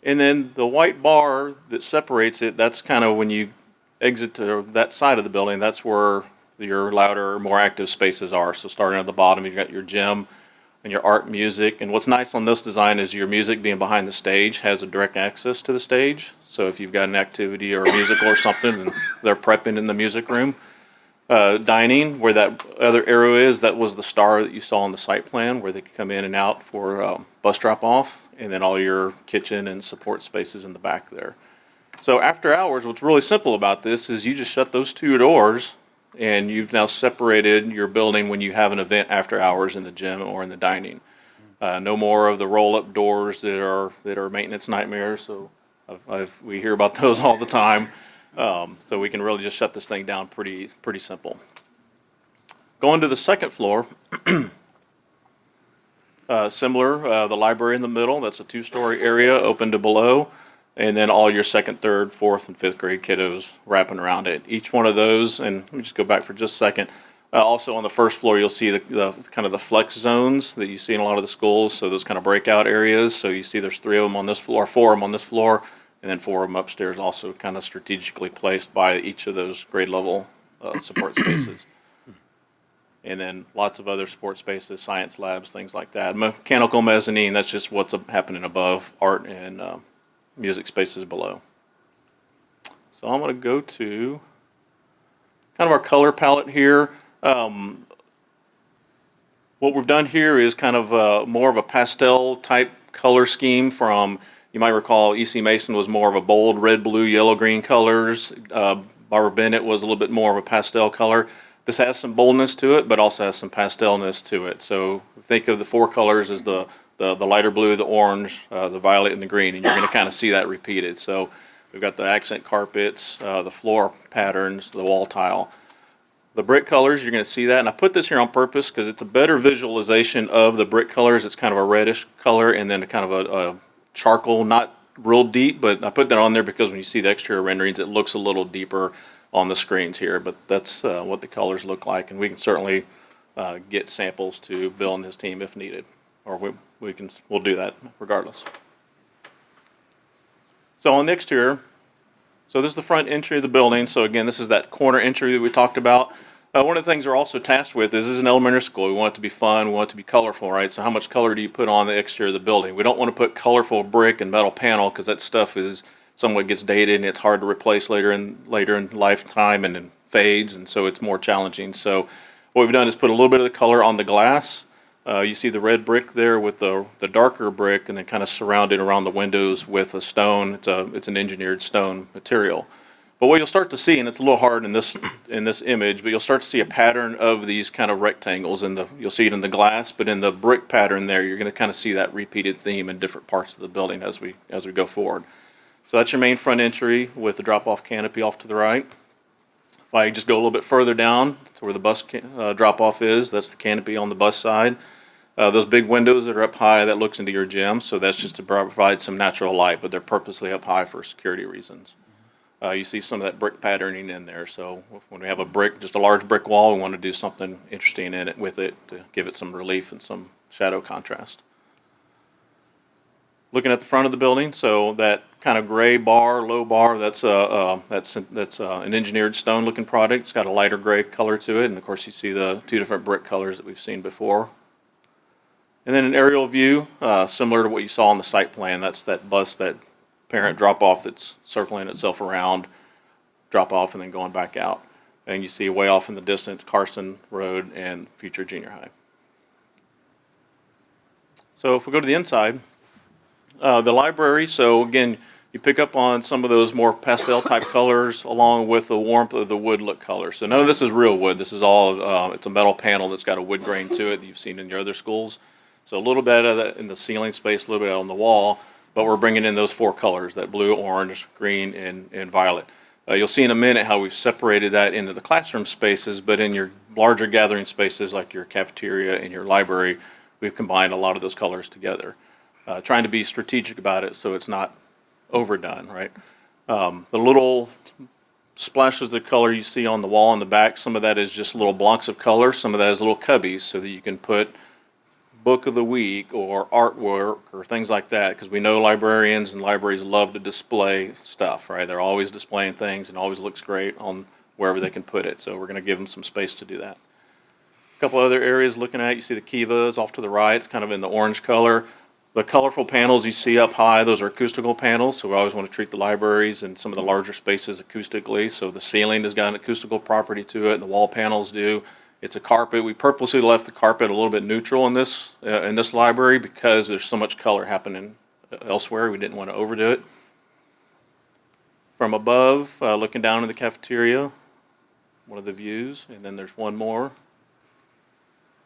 And then the white bar that separates it, that's kind of when you exit to that side of the building, that's where your louder, more active spaces are. So starting at the bottom, you've got your gym and your art, music. And what's nice on this design is your music being behind the stage has a direct access to the stage. So if you've got an activity or a musical or something and they're prepping in the music room. Dining, where that other arrow is, that was the star that you saw on the site plan where they could come in and out for bus drop off. And then all your kitchen and support spaces in the back there. So after hours, what's really simple about this is you just shut those 2 doors and you've now separated your building when you have an event after hours in the gym or in the dining. No more of the roll-up doors that are maintenance nightmares. So we hear about those all the time. So we can really just shut this thing down pretty simple. Going to the second floor. Similar, the library in the middle, that's a 2-story area open to below, and then all your second, third, fourth, and fifth grade kiddos wrapping around it. Each one of those, and let me just go back for just a second. Also on the first floor, you'll see the kind of the flex zones that you see in a lot of the schools, so those kind of breakout areas. So you see there's 3 of them on this floor, 4 of them on this floor, and then 4 of them upstairs also kind of strategically placed by each of those grade level support spaces. And then lots of other sports spaces, science labs, things like that. Mechanical mezzanine, that's just what's happening above, art and music spaces below. So I'm going to go to kind of our color palette here. What we've done here is kind of more of a pastel type color scheme from, you might recall E.C. Mason was more of a bold red, blue, yellow, green colors. Barbara Bennett was a little bit more of a pastel color. This has some boldness to it, but also has some pastelness to it. So think of the 4 colors as the lighter blue, the orange, the violet, and the green, and you're going to kind of see that repeated. So we've got the accent carpets, the floor patterns, the wall tile. The brick colors, you're going to see that, and I put this here on purpose because it's a better visualization of the brick colors. It's kind of a reddish color and then a kind of a charcoal, not real deep, but I put that on there because when you see the exterior renderings, it looks a little deeper on the screens here, but that's what the colors look like, and we can certainly get samples to Bill and his team if needed, or we'll do that regardless. So on the exterior, so this is the front entry of the building. So again, this is that corner entry that we talked about. One of the things we're also tasked with is this is an elementary school. We want it to be fun. We want it to be colorful, right? So how much color do you put on the exterior of the building? We don't want to put colorful brick and metal panel because that stuff is somewhat gets dated and it's hard to replace later in lifetime and it fades, and so it's more challenging. So what we've done is put a little bit of the color on the glass. You see the red brick there with the darker brick, and then kind of surrounded around the windows with a stone. It's an engineered stone material. But what you'll start to see, and it's a little hard in this image, but you'll start to see a pattern of these kind of rectangles, you'll see it in the glass, but in the brick pattern there, you're going to kind of see that repeated theme in different parts of the building as we go forward. So that's your main front entry with the drop-off canopy off to the right. If I just go a little bit further down to where the bus drop-off is, that's the canopy on the bus side. Those big windows that are up high, that looks into your gym, so that's just to provide some natural light, but they're purposely up high for security reasons. You see some of that brick patterning in there, so when we have a brick, just a large brick wall, we want to do something interesting in it with it to give it some relief and some shadow contrast. Looking at the front of the building, so that kind of gray bar, low bar, that's an engineered stone-looking product. It's got a lighter gray color to it, and of course you see the two different brick colors that we've seen before. And then an aerial view, similar to what you saw on the site plan. That's that bus, that parent drop-off that's circling itself around, drop-off and then going back out. And you see way off in the distance Carson Road and future junior high. So if we go to the inside, the library, so again, you pick up on some of those more pastel type colors along with the warmth of the wood look color. So none of this is real wood. This is all, it's a metal panel that's got a wood grain to it that you've seen in your other schools. So a little bit of that in the ceiling space, a little bit out on the wall, but we're bringing in those four colors, that blue, orange, green, and violet. You'll see in a minute how we've separated that into the classroom spaces, but in your larger gathering spaces like your cafeteria and your library, we've combined a lot of those colors together. Trying to be strategic about it so it's not overdone, right? The little splashes of color you see on the wall in the back, some of that is just little blocks of color, some of that is little cubbies so that you can put book of the week or artwork or things like that, because we know librarians and libraries love to display stuff, right? They're always displaying things and always looks great on wherever they can put it, so we're going to give them some space to do that. A couple other areas looking at, you see the Kivas off to the right, it's kind of in the orange color. The colorful panels you see up high, those are acoustical panels, so we always want to treat the libraries and some of the larger spaces acoustically. So the ceiling has got an acoustical property to it, and the wall panels do. It's a carpet. We purposely left the carpet a little bit neutral in this library because there's so much color happening elsewhere. We didn't want to overdo it. From above, looking down in the cafeteria, one of the views, and then there's one more.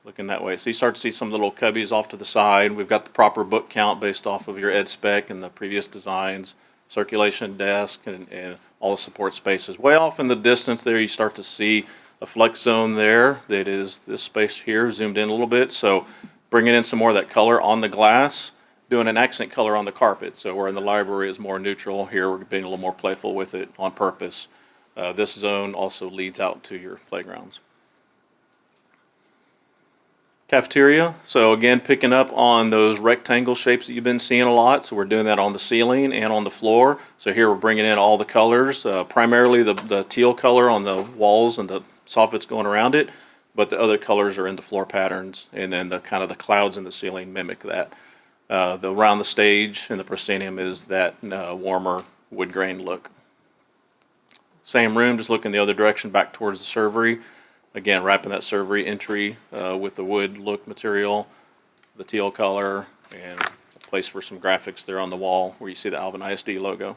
Looking that way. So you start to see some little cubbies off to the side. We've got the proper book count based off of your ed spec and the previous designs, circulation desk, and all the support spaces. Way off in the distance there, you start to see a flex zone there that is this space here, zoomed in a little bit. So bringing in some more of that color on the glass, doing an accent color on the carpet. So where in the library is more neutral, here we're being a little more playful with it on purpose. This zone also leads out to your playgrounds. Cafeteria, so again, picking up on those rectangle shapes that you've been seeing a lot. So we're doing that on the ceiling and on the floor. So here we're bringing in all the colors, primarily the teal color on the walls and the soffits going around it, but the other colors are in the floor patterns, and then the kind of the clouds in the ceiling mimic that. Around the stage and the proscenium is that warmer wood grain look. Same room, just looking the other direction back towards the servery. Again, wrapping that servery entry with the wood look material, the teal color, and a place for some graphics there on the wall where you see the Alvin ISD logo.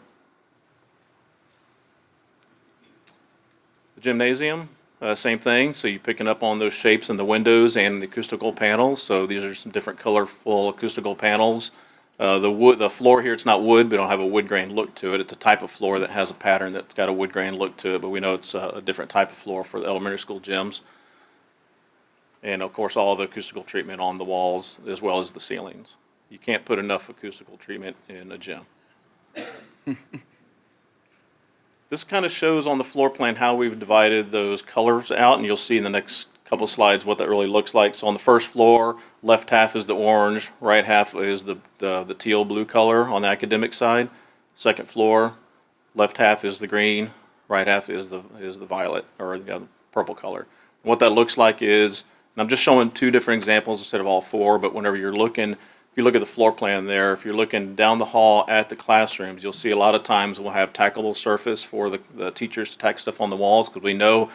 The gymnasium, same thing. So you're picking up on those shapes in the windows and the acoustical panels. So these are some different colorful acoustical panels. The floor here, it's not wood, but it'll have a wood grain look to it. It's a type of floor that has a pattern that's got a wood grain look to it, but we know it's a different type of floor for the elementary school gyms. And of course, all the acoustical treatment on the walls as well as the ceilings. You can't put enough acoustical treatment in a gym. This kind of shows on the floor plan how we've divided those colors out, and you'll see in the next couple slides what that really looks like. So on the first floor, left half is the orange, right half is the teal blue color on the academic side. Second floor, left half is the green, right half is the violet or the purple color. And what that looks like is, and I'm just showing two different examples instead of all four, but whenever you're looking, if you look at the floor plan there, if you're looking down the hall at the classrooms, you'll see a lot of times we'll have tackable surface for the teachers to tack stuff on the walls, because we know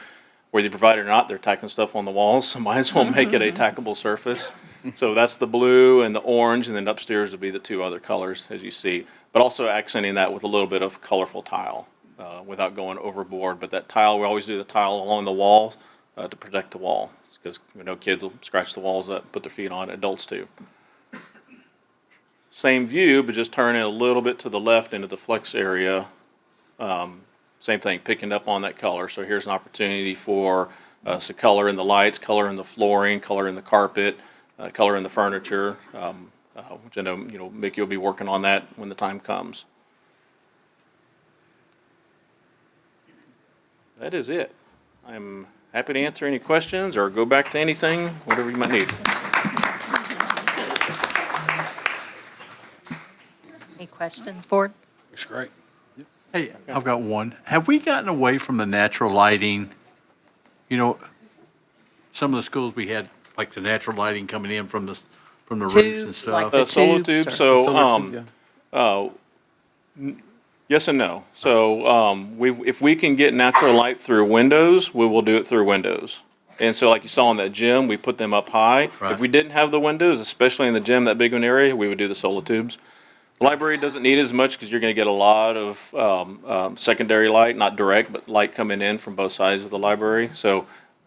whether you provide it or not, they're tacking stuff on the walls, so might as well make it a tackable surface. So that's the blue and the orange, and then upstairs will be the two other colors, as you see. But also accenting that with a little bit of colorful tile without going overboard. But that tile, we always do the tile along the wall to protect the wall, because we know kids will scratch the walls up, put their feet on, adults too. Same view, but just turning a little bit to the left into the flex area. Same thing, picking up on that color. So here's an opportunity for some color in the lights, color in the flooring, color in the carpet, color in the furniture, which I know, Mickey will be working on that when the time comes. That is it. I'm happy to answer any questions or go back to anything, whatever you might need. Any questions, board? Looks great. Hey, I've got one. Have we gotten away from the natural lighting? Some of the schools we had, like the natural lighting coming in from the roofs and Tubes, stuff. like The solar tubes tube, or- so, yes and no. So, if we can get natural light through windows, we will do it through windows. And so like you saw in that gym, we put them up high. Right. If we didn't have the windows, especially in the gym, that big of an area, we would do the solar tubes. The library doesn't need as much because you're going to get a lot of secondary light, not direct, but light coming in from both sides of the library. So,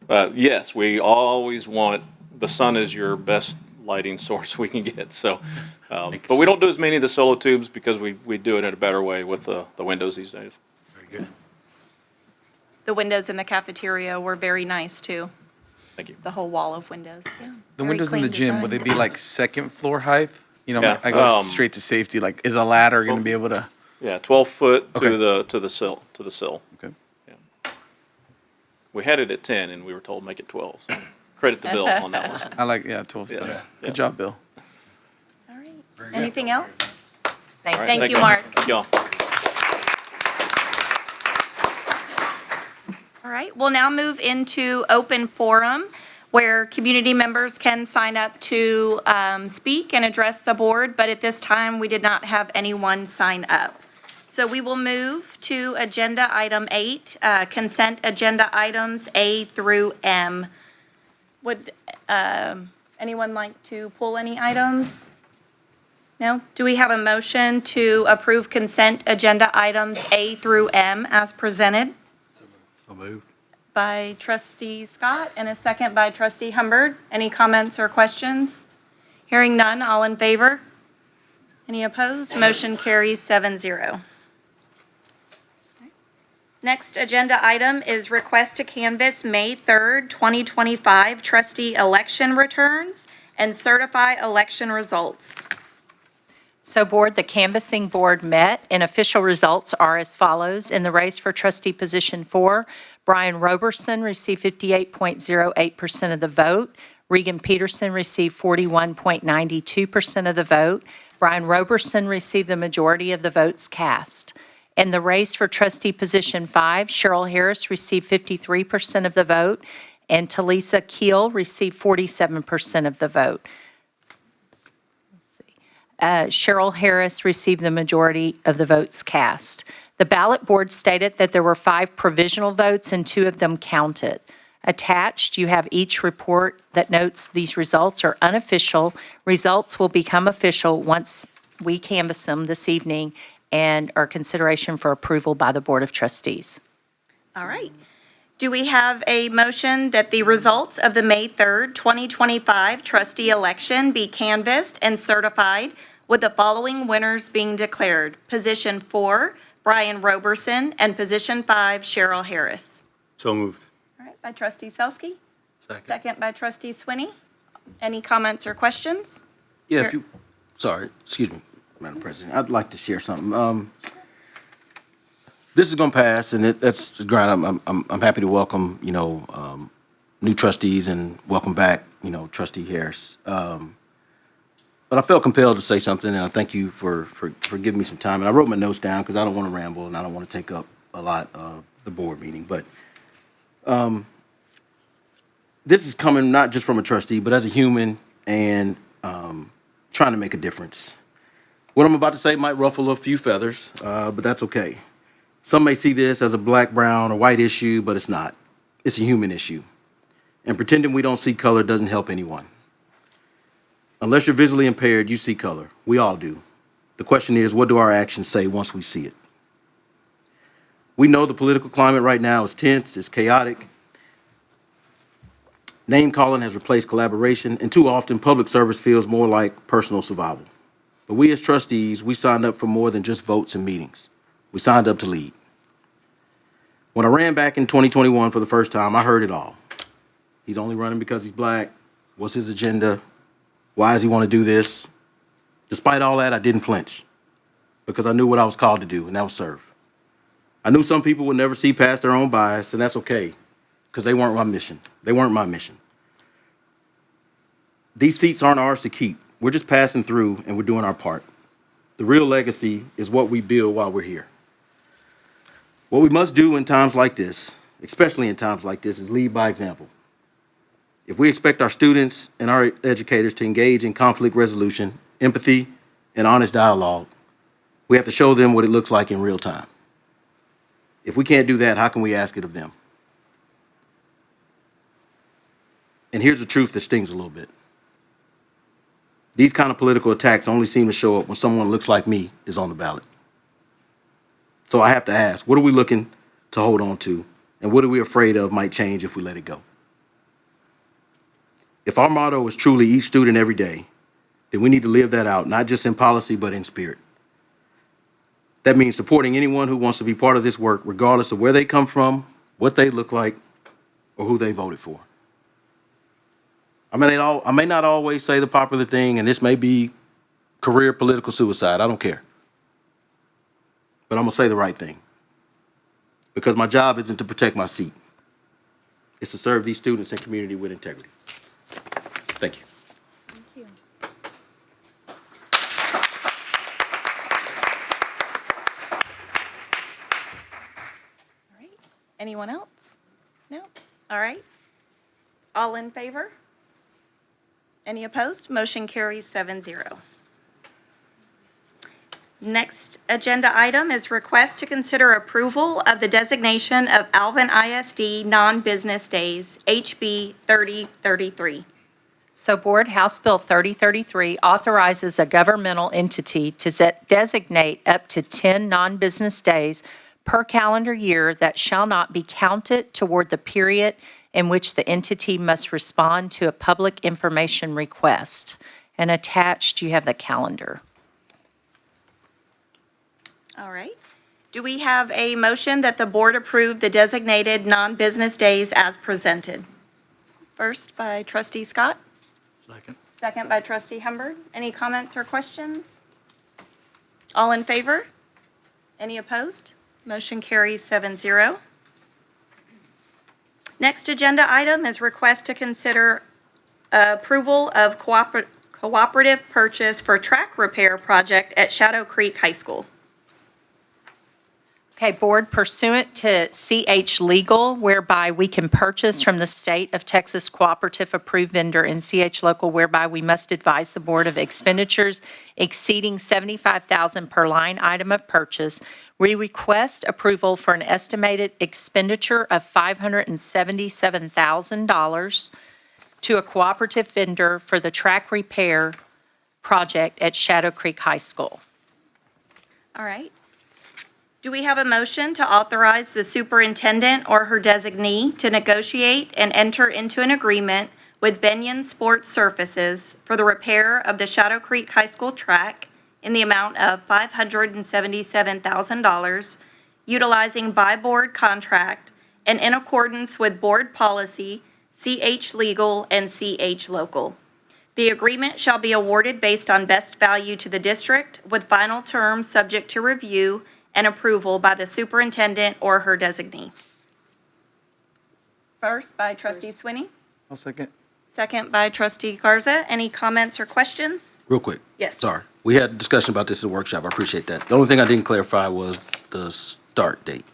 yes, we always want, the sun is your best lighting source we can get. So, but we don't do as many of the solar tubes because we do it in a better way with the windows these days. Very good. The windows in the cafeteria were very nice, too. Thank you. The whole wall of windows, yeah. The Very windows in the clean gym, would they design. be like second floor height? Yeah, I go straight to safety. Like, is a ladder going to be able to? Yeah, 12 foot Okay. to the sill. Okay. We had it at 10 and we were told make it 12. So credit to Bill on that one. I like, 12. Yes. Good Yeah. job, Bill. All right. Anything else? Thank All right, Thank you, Mark. Thank y'all. All right, we'll now move into open forum, where community members can sign up to speak and address the board, but at this time, we did not have anyone sign up. So we will move to agenda item 8, consent agenda items A through M. Would anyone like to pull any items? No? Do we have a motion to approve consent agenda items A through M as presented? So moved. By trustee Scott and a second by trustee Humbird. Any comments or questions? Hearing none, all in favor? Any opposed? Motion carries 7-0. Next agenda item is request to canvass May 3rd, 2025 trustee election returns and certify election results. So board, the canvassing board met, and official results are as follows. In the race for trustee position 4, Brian Roberson received 58.08% of the vote. Regan Peterson received 41.92% of the vote. Brian Roberson received the majority of the votes cast. In the race for trustee position 5, Cheryl Harris received 53% of the vote, and Talisa Keel received 47% of the vote. Cheryl Harris received the majority of the votes cast. The ballot board stated that there were 5 provisional votes and 2 of them counted. Attached, you have each report that notes these results are unofficial. Results will become official once we canvass them this evening and are consideration for approval by the Board of Trustees. All right. Do we have a motion that the results of the May 3rd, 2025 trustee election be canvassed and certified with the following winners being declared? Position 4, Brian Roberson, and position 5, Cheryl Harris. So moved. All right, by trustee Selsky, Second. second by trustee Swinney. Any comments or questions? Yeah, excuse me, Madam President, I'd like to share something. This is gonna pass, and that's great. I'm happy to welcome, new trustees and welcome back, trustee Harris. But I felt compelled to say something, and I thank you for giving me some time. And I wrote my notes down because I don't want to ramble and I don't want to take up a lot of the board meeting. But this is coming not just from a trustee, but as a human and trying to make a difference. What I'm about to say might ruffle a few feathers, but that's okay. Some may see this as a black, brown, or white issue, but it's not. It's a human issue. And pretending we don't see color doesn't help anyone. Unless you're visually impaired, you see color. We all do. The question is, what do our actions say once we see it? We know the political climate right now is tense, it's chaotic. Name calling has replaced collaboration, and too often public service feels more like personal survival. But we as trustees, we signed up for more than just votes and meetings. We signed up to lead. When I ran back in 2021 for the first time, I heard it all. He's only running because he's black. What's his agenda? Why does he want to do this? Despite all that, I didn't flinch because I knew what I was called to do, and that was serve. I knew some people would never see past their own bias, and that's okay because they weren't my mission. They weren't my mission. These seats aren't ours to keep. We're just passing through, and we're doing our part. The real legacy is what we build while we're here. What we must do in times like this, especially in times like this, is lead by example. If we expect our students and our educators to engage in conflict resolution, empathy, and honest dialogue, we have to show them what it looks like in real time. If we can't do that, how can we ask it of them? And here's the truth that stings a little bit. These kind of political attacks only seem to show up when someone looks like me is on the ballot. So I have to ask, what are we looking to hold on to? And what are we afraid of might change if we let it go? If our motto is truly each student every day, then we need to live that out, not just in policy, but in spirit. That means supporting anyone who wants to be part of this work, regardless of where they come from, what they look like, or who they voted for. I may not always say the popular thing, and this may be career political suicide. I don't care. But I'm going to say the right thing. Because my job isn't to protect my seat. It's to serve these students and community with integrity. Thank you. All right. Anyone else? No? All right. All in favor? Any opposed? Motion carries 7-0. Next agenda item is request to consider approval of the designation of Alvin ISD non-business days, HB 3033. So Board House Bill 3033 authorizes a governmental entity to designate up to 10 non-business days per calendar year that shall not be counted toward the period in which the entity must respond to a public information request. And attached, you have the calendar. All right. Do we have a motion that the board approve the designated non-business days as presented? First by trustee Scott. Second. Second by trustee Humbard. Any comments or questions? All in favor? Any opposed? Motion carries 7-0. Next agenda item is request to consider approval of cooperative purchase for track repair project at Shadow Creek High School. Okay, Board, pursuant to CH Legal, whereby we can purchase from the State of Texas Cooperative Approved Vendor and CH Local, whereby we must advise the Board of expenditures exceeding $75,000 per line item of purchase, we request approval for an estimated expenditure of $577,000 to a cooperative vendor for the track repair project at Shadow Creek High School. All right. Do we have a motion to authorize the superintendent or her designee to negotiate and enter into an agreement with Benyon Sports Surfaces for the repair of the Shadow Creek High School track in the amount of $577,000, utilizing by board contract and in accordance with board policy, CH Legal and CH Local. The agreement shall be awarded based on best value to the district, with final terms subject to review and approval by the superintendent or her designee. First by trustee Swinney, I'll second. second by trustee Garza. Any comments or questions? Real quick. Yes. Sorry. We had a discussion about this at the workshop. I appreciate that. The only thing I didn't clarify was the start date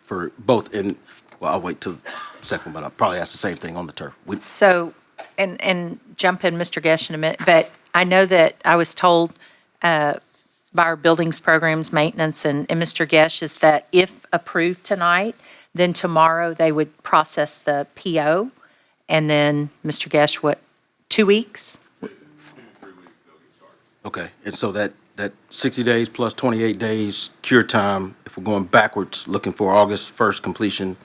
for both. And, well, I'll wait till the second, but I'll probably ask the same thing on the turf. So, and jump in, Mr. Gesh, in a minute, but I know that I was told by our buildings, programs, maintenance, and Mr. Gesh, is that if approved tonight, then tomorrow they would process the PO, and then, Mr. Gesh, what, 2 weeks? Okay, and so that 60 days plus 28 days cure time, if we're going backwards, looking for August 1st completion,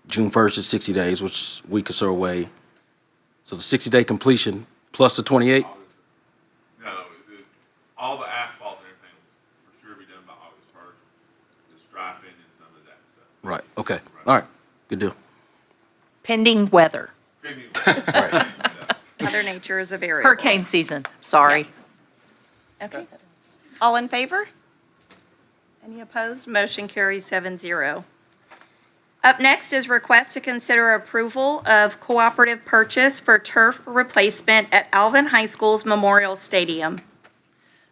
June 1st is 60 days, which is a week or so away. So the 60-day completion plus the 28? No, all the asphalt and everything will for sure be done by August 1st. The striping and some of that stuff. Right, okay, all right, good deal. Pending weather. Right. Mother Nature is a variable. Hurricane season, sorry. Okay. All in favor? Any opposed? Motion carries 7-0. Up next is request to consider approval of cooperative purchase for turf replacement at Alvin High School's Memorial Stadium.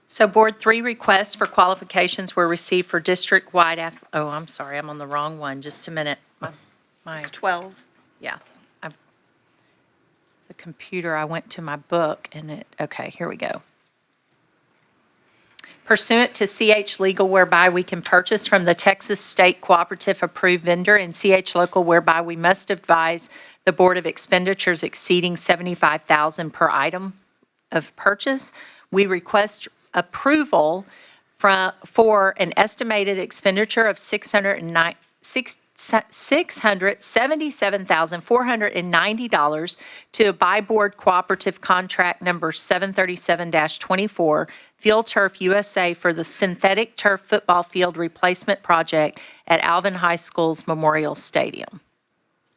So Board 3 requests for qualifications were received for district-wide, oh, I'm sorry, I'm on the wrong one, just a minute. My It's 12. yeah. The computer, I went to my book and okay, here we go. Pursuant to CH Legal whereby we can purchase from the Texas State Cooperative Approved Vendor and CH Local whereby we must advise the Board of Expenditures exceeding $75,000 per item of purchase, we request approval for an estimated expenditure of $677,490 to Buy Board Cooperative Contract Number 737-24, Field Turf USA for the synthetic turf football field replacement project at Alvin High School's Memorial Stadium.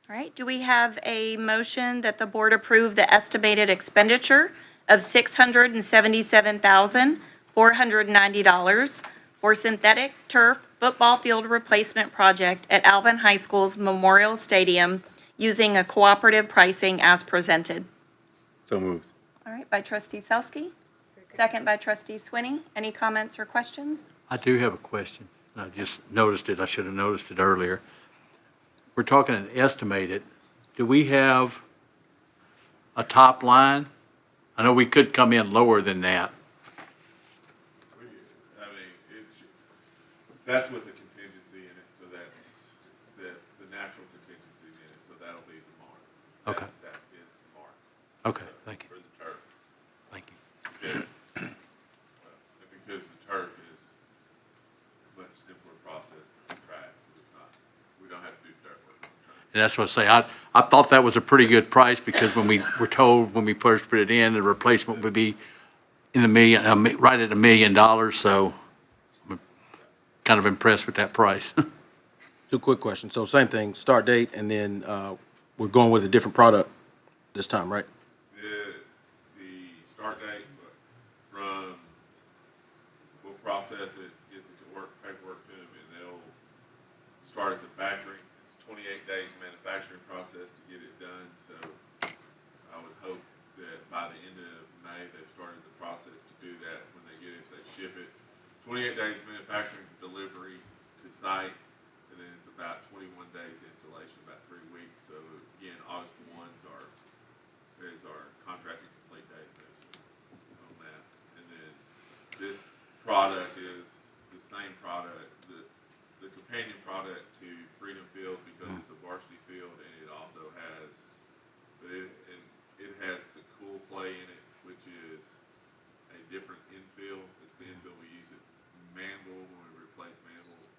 All right, do we have a motion that the board approve the estimated expenditure of $677,490 for synthetic turf football field replacement project at Alvin High School's Memorial Stadium using a cooperative pricing as presented? So moved. All right, by trustee Selsky. Second by trustee Swinney. Any comments or questions? I do have a question. I just noticed it. I should have noticed it earlier. We're talking an estimated. Do we have a top line? I know we could come in lower than that. I mean, that's with the contingency in it, so that's the natural contingency in it, so that'll be the mark. Okay. That is the mark. Okay, thank you. For the turf. Thank you. And because the turf is a much simpler process than the track, we don't have to do dirt work on the turf. And that's what I say. I thought that was a pretty good price because when we were told when we first put it in, the replacement would be in the million, right at $1 million. So I'm kind of impressed with that price. Two quick questions. So same thing, start date, and then we're going with a different product this time, right? The start date from, we'll process it, get the paperwork to them, and they'll start at the factory. It's 28 days manufacturing process to get it done, so I would hope that by the end of May, they've started the process to do that. When they get it, they ship it. 28 days manufacturing delivery to site, and then it's about 21 days installation, about 3 weeks. So again, August 1 is our contracting complete date on that. And then this product is the same product, the companion product to Freedom Field because it's a varsity field, and it also has, it has the cool play in it, which is a different infield. It's the infield we use at Manville when we replace Manville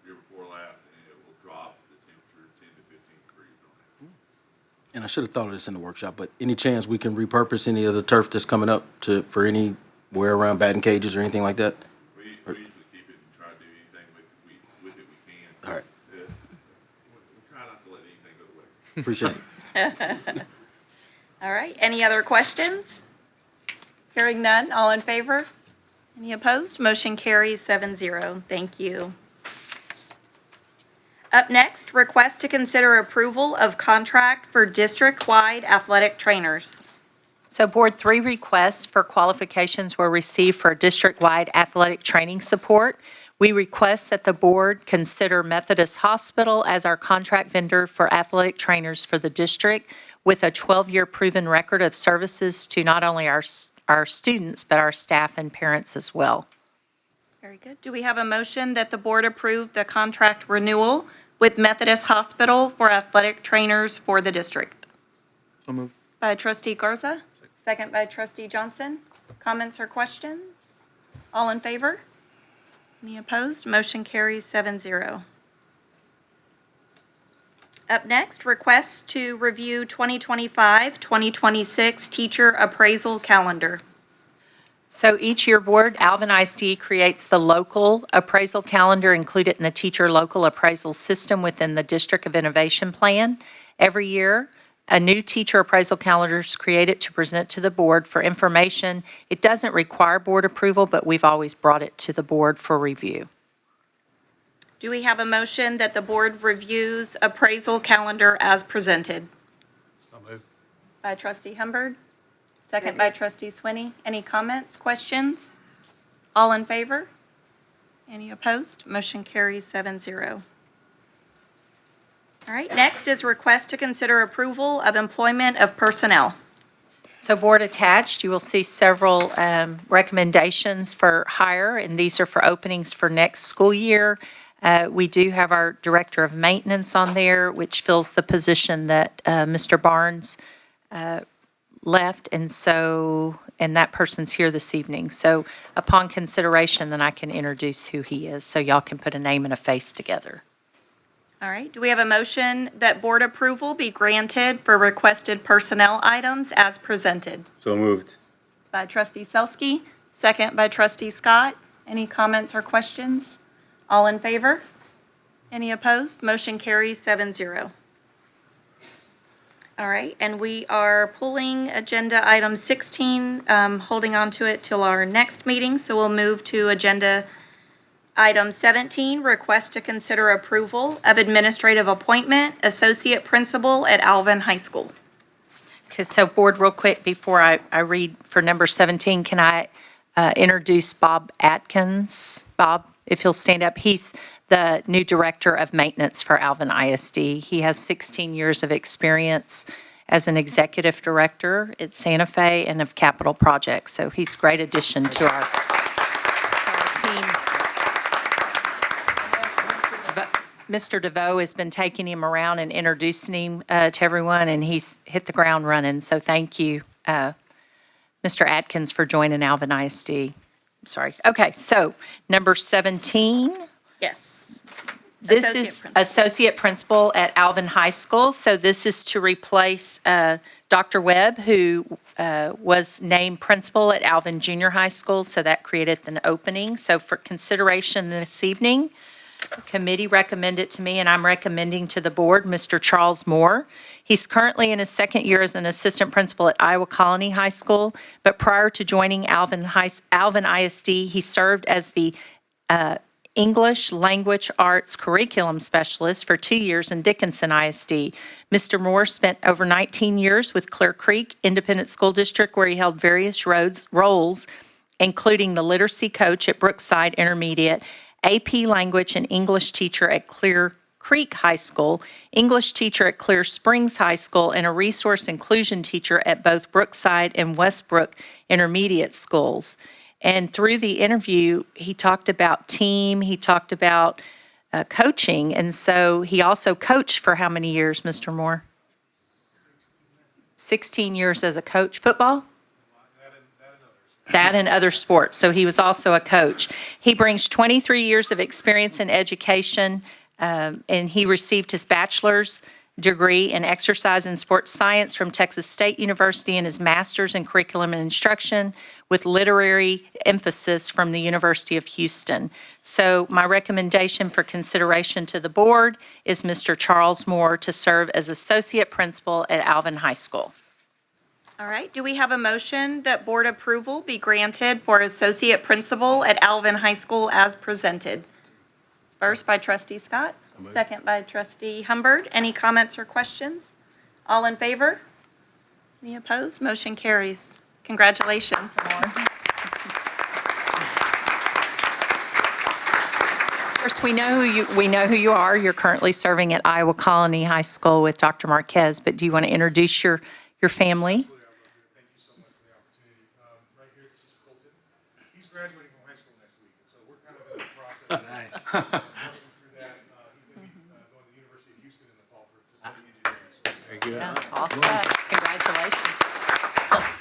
year before last, and it will drop the temperature 10 to 15 degrees on it. And I should have thought of this in the workshop, but any chance we can repurpose any of the turf that's coming up for anywhere around batting cages or anything like that? We usually keep it and try to do anything with it we can. All right. We try not to let anything go to waste. Appreciate it. All right, any other questions? Hearing none, all in favor? Any opposed? Motion carries 7-0. Thank you. Up next, request to consider approval of contract for district-wide athletic trainers. So Board 3 requests for qualifications were received for district-wide athletic training support. We request that the board consider Methodist Hospital as our contract vendor for athletic trainers for the district with a 12-year proven record of services to not only our students, but our staff and parents as well. Very good. Do we have a motion that the board approve the contract renewal with Methodist Hospital for athletic trainers for the district? So moved. By trustee Garza, second by trustee Johnson. Comments or questions? All in favor? Any opposed? Motion carries 7-0. Up next, request to review 2025-2026 teacher appraisal calendar. So each year, Board, Alvin ISD creates the local appraisal calendar included in the teacher local appraisal system within the District of Innovation Plan. Every year, A new teacher appraisal calendar is created to present to the board for information. It doesn't require board approval, but we've always brought it to the board for review. Do we have a motion that the board reviews appraisal calendar as presented? By trustee Humbird, second by trustee Swinney. Any comments, questions? All in favor? Any opposed? Motion carries 7-0. All right, next is request to consider approval of employment of personnel. So board attached, you will see several recommendations for hire, and these are for openings for next school year. We do have our Director of Maintenance on there, which fills the position that Mr. Barnes left, and that person's here this evening. So upon consideration, then I can introduce who he is, so y'all can put a name and a face together. All right, do we have a motion that board approval be granted for requested personnel items as presented? So moved. By trustee Selsky, second by trustee Scott. Any comments or questions? All in favor? Any opposed? Motion carries 7-0. All right, and we are pulling agenda item 16, holding on to it till our next meeting. So we'll move to agenda item 17, request to consider approval of administrative appointment, associate principal at Alvin High School. Okay, so board, real quick, before I read for number 17, can I introduce Bob Atkins? Bob, if he'll stand up. He's the new Director of Maintenance for Alvin ISD. He has 16 years of experience as an executive director at Santa Fe and of capital projects. So he's a great addition to our team. Mr. DeVoe has been taking him around and introducing him to everyone, and he's hit the ground running. So thank you, Mr. Atkins, for joining Alvin ISD. I'm sorry. Okay, so number 17. Yes. This Associate is principal. associate principal at Alvin High School. So this is to replace Dr. Webb, who was named principal at Alvin Junior High School. So that created an opening. So for consideration this evening, the committee recommended to me, and I'm recommending to the board, Mr. Charles Moore. He's currently in his second year as an assistant principal at Iowa Colony High School. But prior to joining Alvin ISD, he served as the English Language Arts Curriculum Specialist for 2 years in Dickinson ISD. Mr. Moore spent over 19 years with Clear Creek Independent School District, where he held various roles, including the literacy coach at Brookside Intermediate, AP Language and English teacher at Clear Creek High School, English teacher at Clear Springs High School, and a resource inclusion teacher at both Brookside and Westbrook Intermediate Schools. And through the interview, he talked about team, he talked about coaching, and so he also coached for how many years, Mr. Moore? 16 years as a coach. Football? That and other sports. So he was also a coach. He brings 23 years of experience in education, and he received his bachelor's degree in exercise and sports science from Texas State University and his master's in curriculum and instruction with literary emphasis from the University of Houston. So my recommendation for consideration to the board is Mr. Charles Moore to serve as associate principal at Alvin High School. All right, do we have a motion that board approval be granted for associate principal at Alvin High School as presented? First by trustee Scott, second by trustee Humbird. Any comments or questions? All in favor? Any opposed? Motion carries. Congratulations. First, we know who you are. You're currently serving at Iowa Colony High School with Dr. Marquez, but do you want to introduce your family? Thank you so much for the opportunity. Right here, this is Colton. He's graduating from high school next week, and so we're kind of in the process. Nice. Working through that. He's going to be going to the University of Houston in the fall to study engineering. So Very good. Awesome. Congratulations.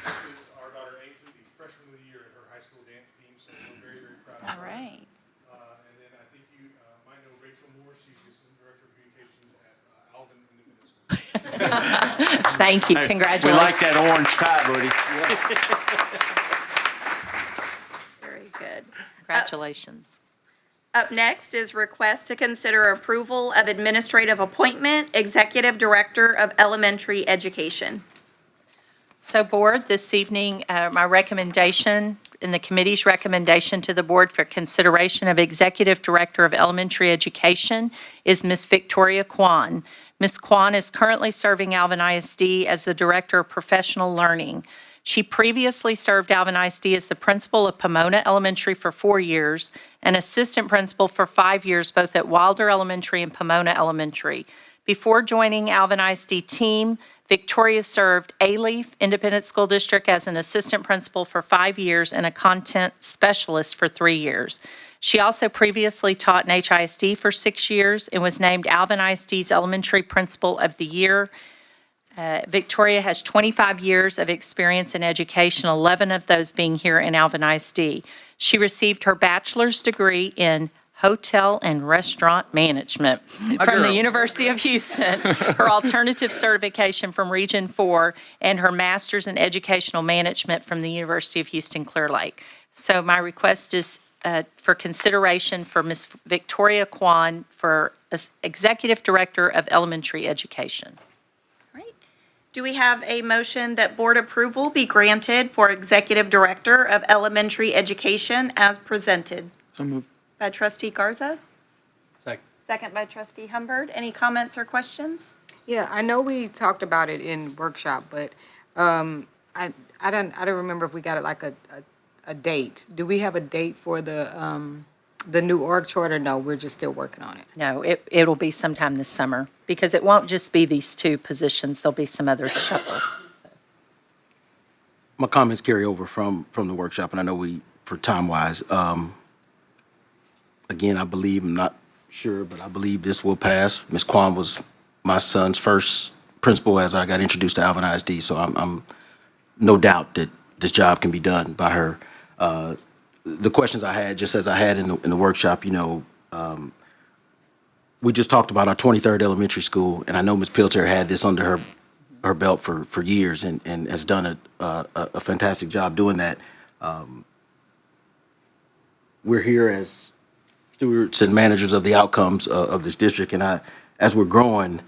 this is our daughter Ainsley, the freshman of the year in her high school dance team. So we're very, very proud of her. All right. And then I think you might know Rachel Moore. She's the assistant director of communications at Alvin Independent School. Thank you. Congratulations. We like that orange tie, buddy. Very good. Congratulations. Up next is request to consider approval of administrative appointment, Executive Director of Elementary Education. So Board, this evening, my recommendation and the committee's recommendation to the Board for consideration of Executive Director of Elementary Education is Ms. Victoria Kwan. Ms. Kwan is currently serving Alvin ISD as the Director of Professional Learning. She previously served Alvin ISD as the principal of Pomona Elementary for 4 years and assistant principal for 5 years, both at Wilder Elementary and Pomona Elementary. Before joining Alvin ISD team, Victoria served A-Leaf Independent School District as an assistant principal for 5 years and a content specialist for 3 years. She also previously taught in HISD for 6 years and was named Alvin ISD's Elementary Principal of the Year. Victoria has 25 years of experience in education, 11 of those being here in Alvin ISD. She received her bachelor's degree in Hotel and Restaurant Management from the University of Houston, her alternative certification from Region 4, and her master's in Educational Management from the University of Houston Clear Lake. So my request is for consideration for Ms. Victoria Kwan for Executive Director of Elementary Education. All right. Do we have a motion that board approval be granted for Executive Director of Elementary Education as presented? So moved. By Trustee Garza? Second. Second by Trustee Humbird. Any comments or questions? Yeah, I know we talked about it in workshop, but I don't remember if we got it like a date. Do we have a date for the new org chart, or no, we're just still working on it? No, it'll be sometime this summer, because it won't just be these 2 positions, there'll be some other shuffle. My comments carry over from the workshop, and I know for time-wise, again, I believe, I'm not sure, but I believe this will pass. Ms. Kwan was my son's first principal as I got introduced to Alvin ISD, so I'm no doubt that this job can be done by her. The questions I had, just as I had in the workshop, we just talked about our 23rd elementary school, and I know Ms. Pilter had this under her belt for years and has done a fantastic job doing that. We're here as stewards and managers of the outcomes of this district, and as we're growing,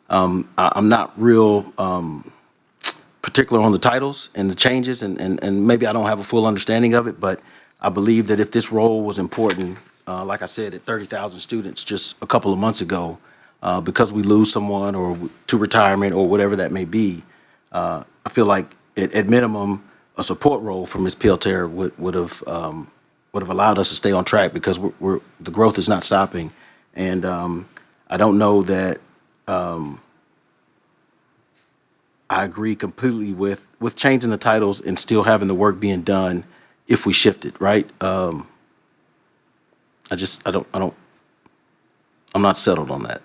I'm not real particular on the titles and the changes, and maybe I don't have a full understanding of it, but I believe that if this role was important, like I said, at 30,000 students just a couple of months ago, because we lose someone or to retirement or whatever that may be, I feel like at minimum, a support role for Ms. Pilter would have allowed us to stay on track, because the growth is not stopping. And I don't know that I agree completely with changing the titles and still having the work being done if we shift it, right? I'm not settled on that.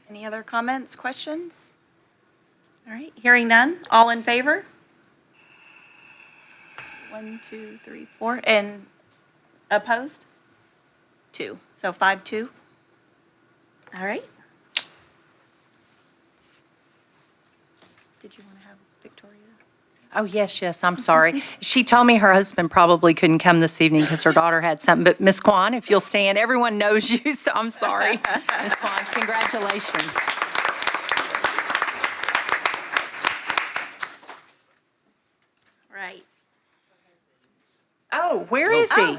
Any other comments, questions? All right, hearing none. All in favor? 1, 2, 3, 4. And opposed? 2. So 5-2. All right. Did you want to have Victoria? Oh, yes, I'm sorry. She told me her husband probably couldn't come this evening because her daughter had something, but Ms. Kwan, if you'll stand, everyone knows you, so I'm sorry. Ms. Kwan, congratulations. Right. Oh, where is he?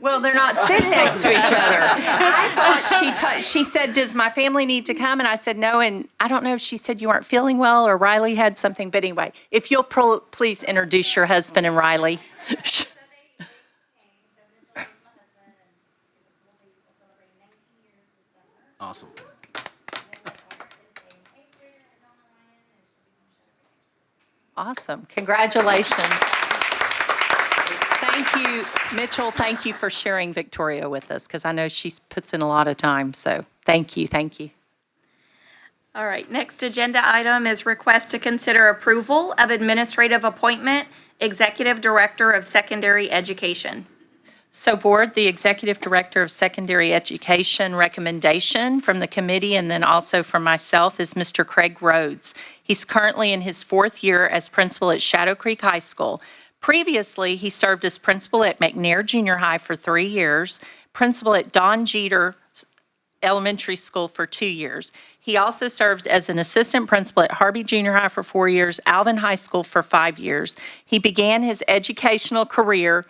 Well, they're not sitting next to each other. I thought she said, does my family need to come? And I said, no. And I don't know if she said you weren't feeling well or Riley had something. But anyway, if you'll please introduce your husband and Riley. Awesome. Awesome. Congratulations. Thank you, Mitchell. Thank you for sharing Victoria with us, because I know she puts in a lot of time. So thank you. Thank you. All right, next agenda item is request to consider approval of administrative appointment, Executive Director of Secondary Education. So Board, the Executive Director of Secondary Education recommendation from the committee and then also from myself is Mr. Craig Rhodes. He's currently in his 4th year as principal at Shadow Creek High School. Previously, he served as principal at McNair Junior High for 3 years, principal at Don Jeter Elementary School for 2 years. He also served as an assistant principal at Harvey Junior High for 4 years, Alvin High School for 5 years. He began his educational career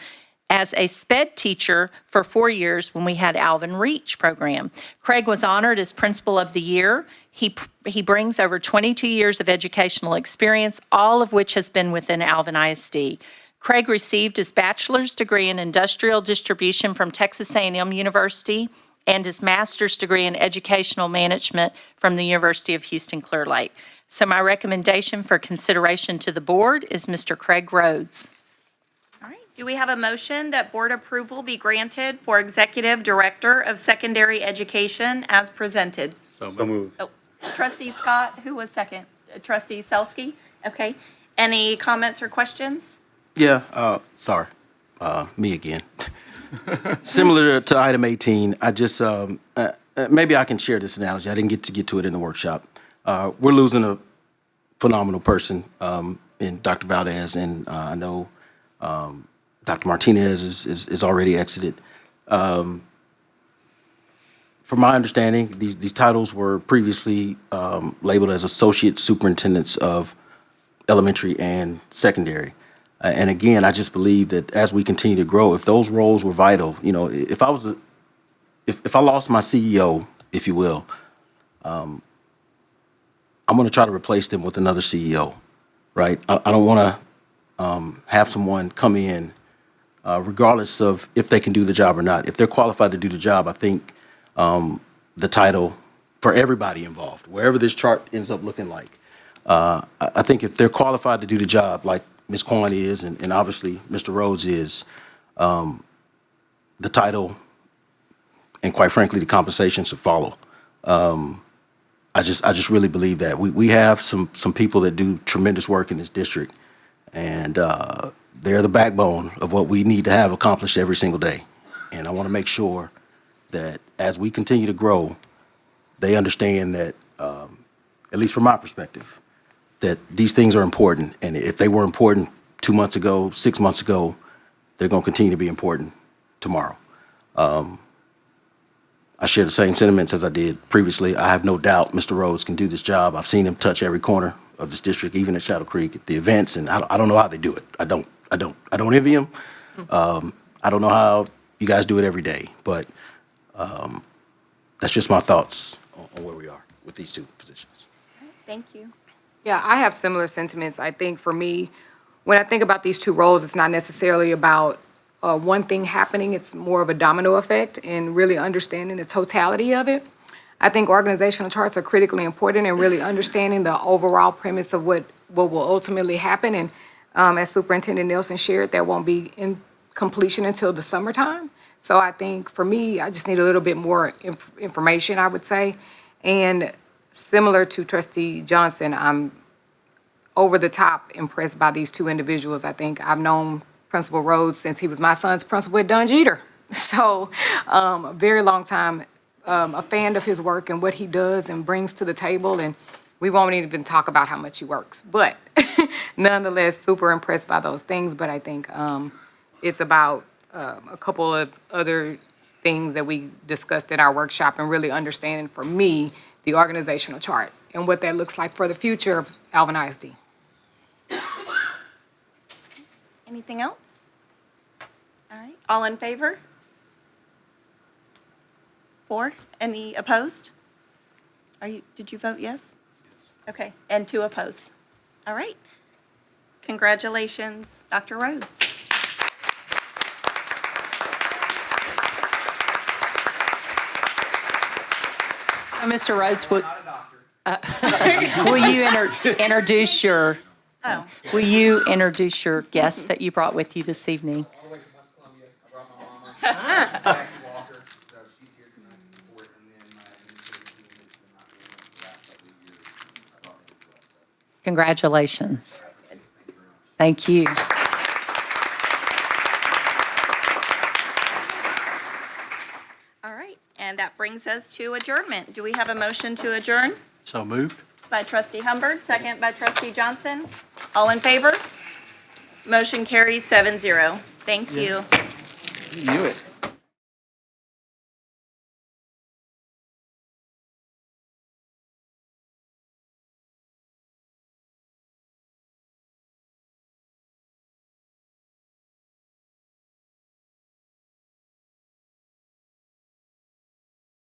as a SPED teacher for 4 years when we had Alvin Reach program. Craig was honored as Principal of the Year. He brings over 22 years of educational experience, all of which has been within Alvin ISD. Craig received his bachelor's degree in industrial distribution from Texas A&M University and his master's degree in educational management from the University of Houston Clear Lake. So my recommendation for consideration to the board is Mr. Craig Rhodes. All right, do we have a motion that board approval be granted for Executive Director of Secondary Education as presented? So moved. Oh, Trustee Scott, who was second? Trustee Selsky? Okay. Any comments or questions? Yeah, sorry, me again. Similar to item 18, I just, maybe I can share this analogy. I didn't get to it in the workshop. We're losing a phenomenal person in Dr. Valdez, and I know Dr. Martinez is already exited. From my understanding, these titles were previously labeled as associate superintendents of elementary and secondary. And again, I just believe that as we continue to grow, if those roles were vital, you know, if I lost my CEO, if you will, I'm going to try to replace them with another CEO, right? I don't want to have someone come in, regardless of if they can do the job or not. If they're qualified to do the job, I think the title for everybody involved, wherever this chart ends up looking like, I think if they're qualified to do the job, like Ms. Quan is, and obviously Mr. Rhodes is, the title and quite frankly, the compensation should follow. I just really believe that. We have some people that do tremendous work in this district, and they're the backbone of what we need to have accomplished every single day. And I want to make sure that as we continue to grow, they understand that, at least from my perspective, that these things are important. And if they were important 2 months ago, 6 months ago, they're going to continue to be important tomorrow. I share the same sentiments as I did previously. I have no doubt Mr. Rhodes can do this job. I've seen him touch every corner of this district, even at Shadow Creek, at the events, and I don't know how they do it. I don't envy him. I don't know how you guys do it every day, but that's just my thoughts on where we are with these two positions. Thank you. Yeah, I have similar sentiments. I think for me, when I think about these two roles, it's not necessarily about one thing happening. It's more of a domino effect and really understanding the totality of it. I think organizational charts are critically important and really understanding the overall premise of what will ultimately happen. And as Superintendent Nelson shared, that won't be in completion until the summertime. So I think for me, I just need a little bit more information, I would say. And similar to Trustee Johnson, I'm over the top impressed by these two individuals. I think I've known Principal Rhodes since he was my son's principal at Don Jeter. So a very long time, a fan of his work and what he does and brings to the table. And we won't even talk about how much he works, but nonetheless, super impressed by those things. But I think it's about a couple of other things that we discussed in our workshop and really understanding, for me, the organizational chart and what that looks like for the future of Alvin ISD. Anything else? All right, all in favor? 4, any opposed? Did you vote yes? Okay, and 2 opposed. All right. Congratulations, Dr. Rhodes. Mr. Rhodes, will you introduce your Oh, will you introduce your guests that you brought with you this evening? All the way from West Columbia. I brought my mama, Jackie Walker, so she's here tonight to support, and then my administrative team has been not doing it for the last couple of years. I brought them as well, so. Congratulations. Thank you. all right, and that brings us to adjournment. Do we have a motion to adjourn? So moved. By Trustee Humbard, second by Trustee Johnson. All in favor? Motion carries 7-0. Thank you. You knew it.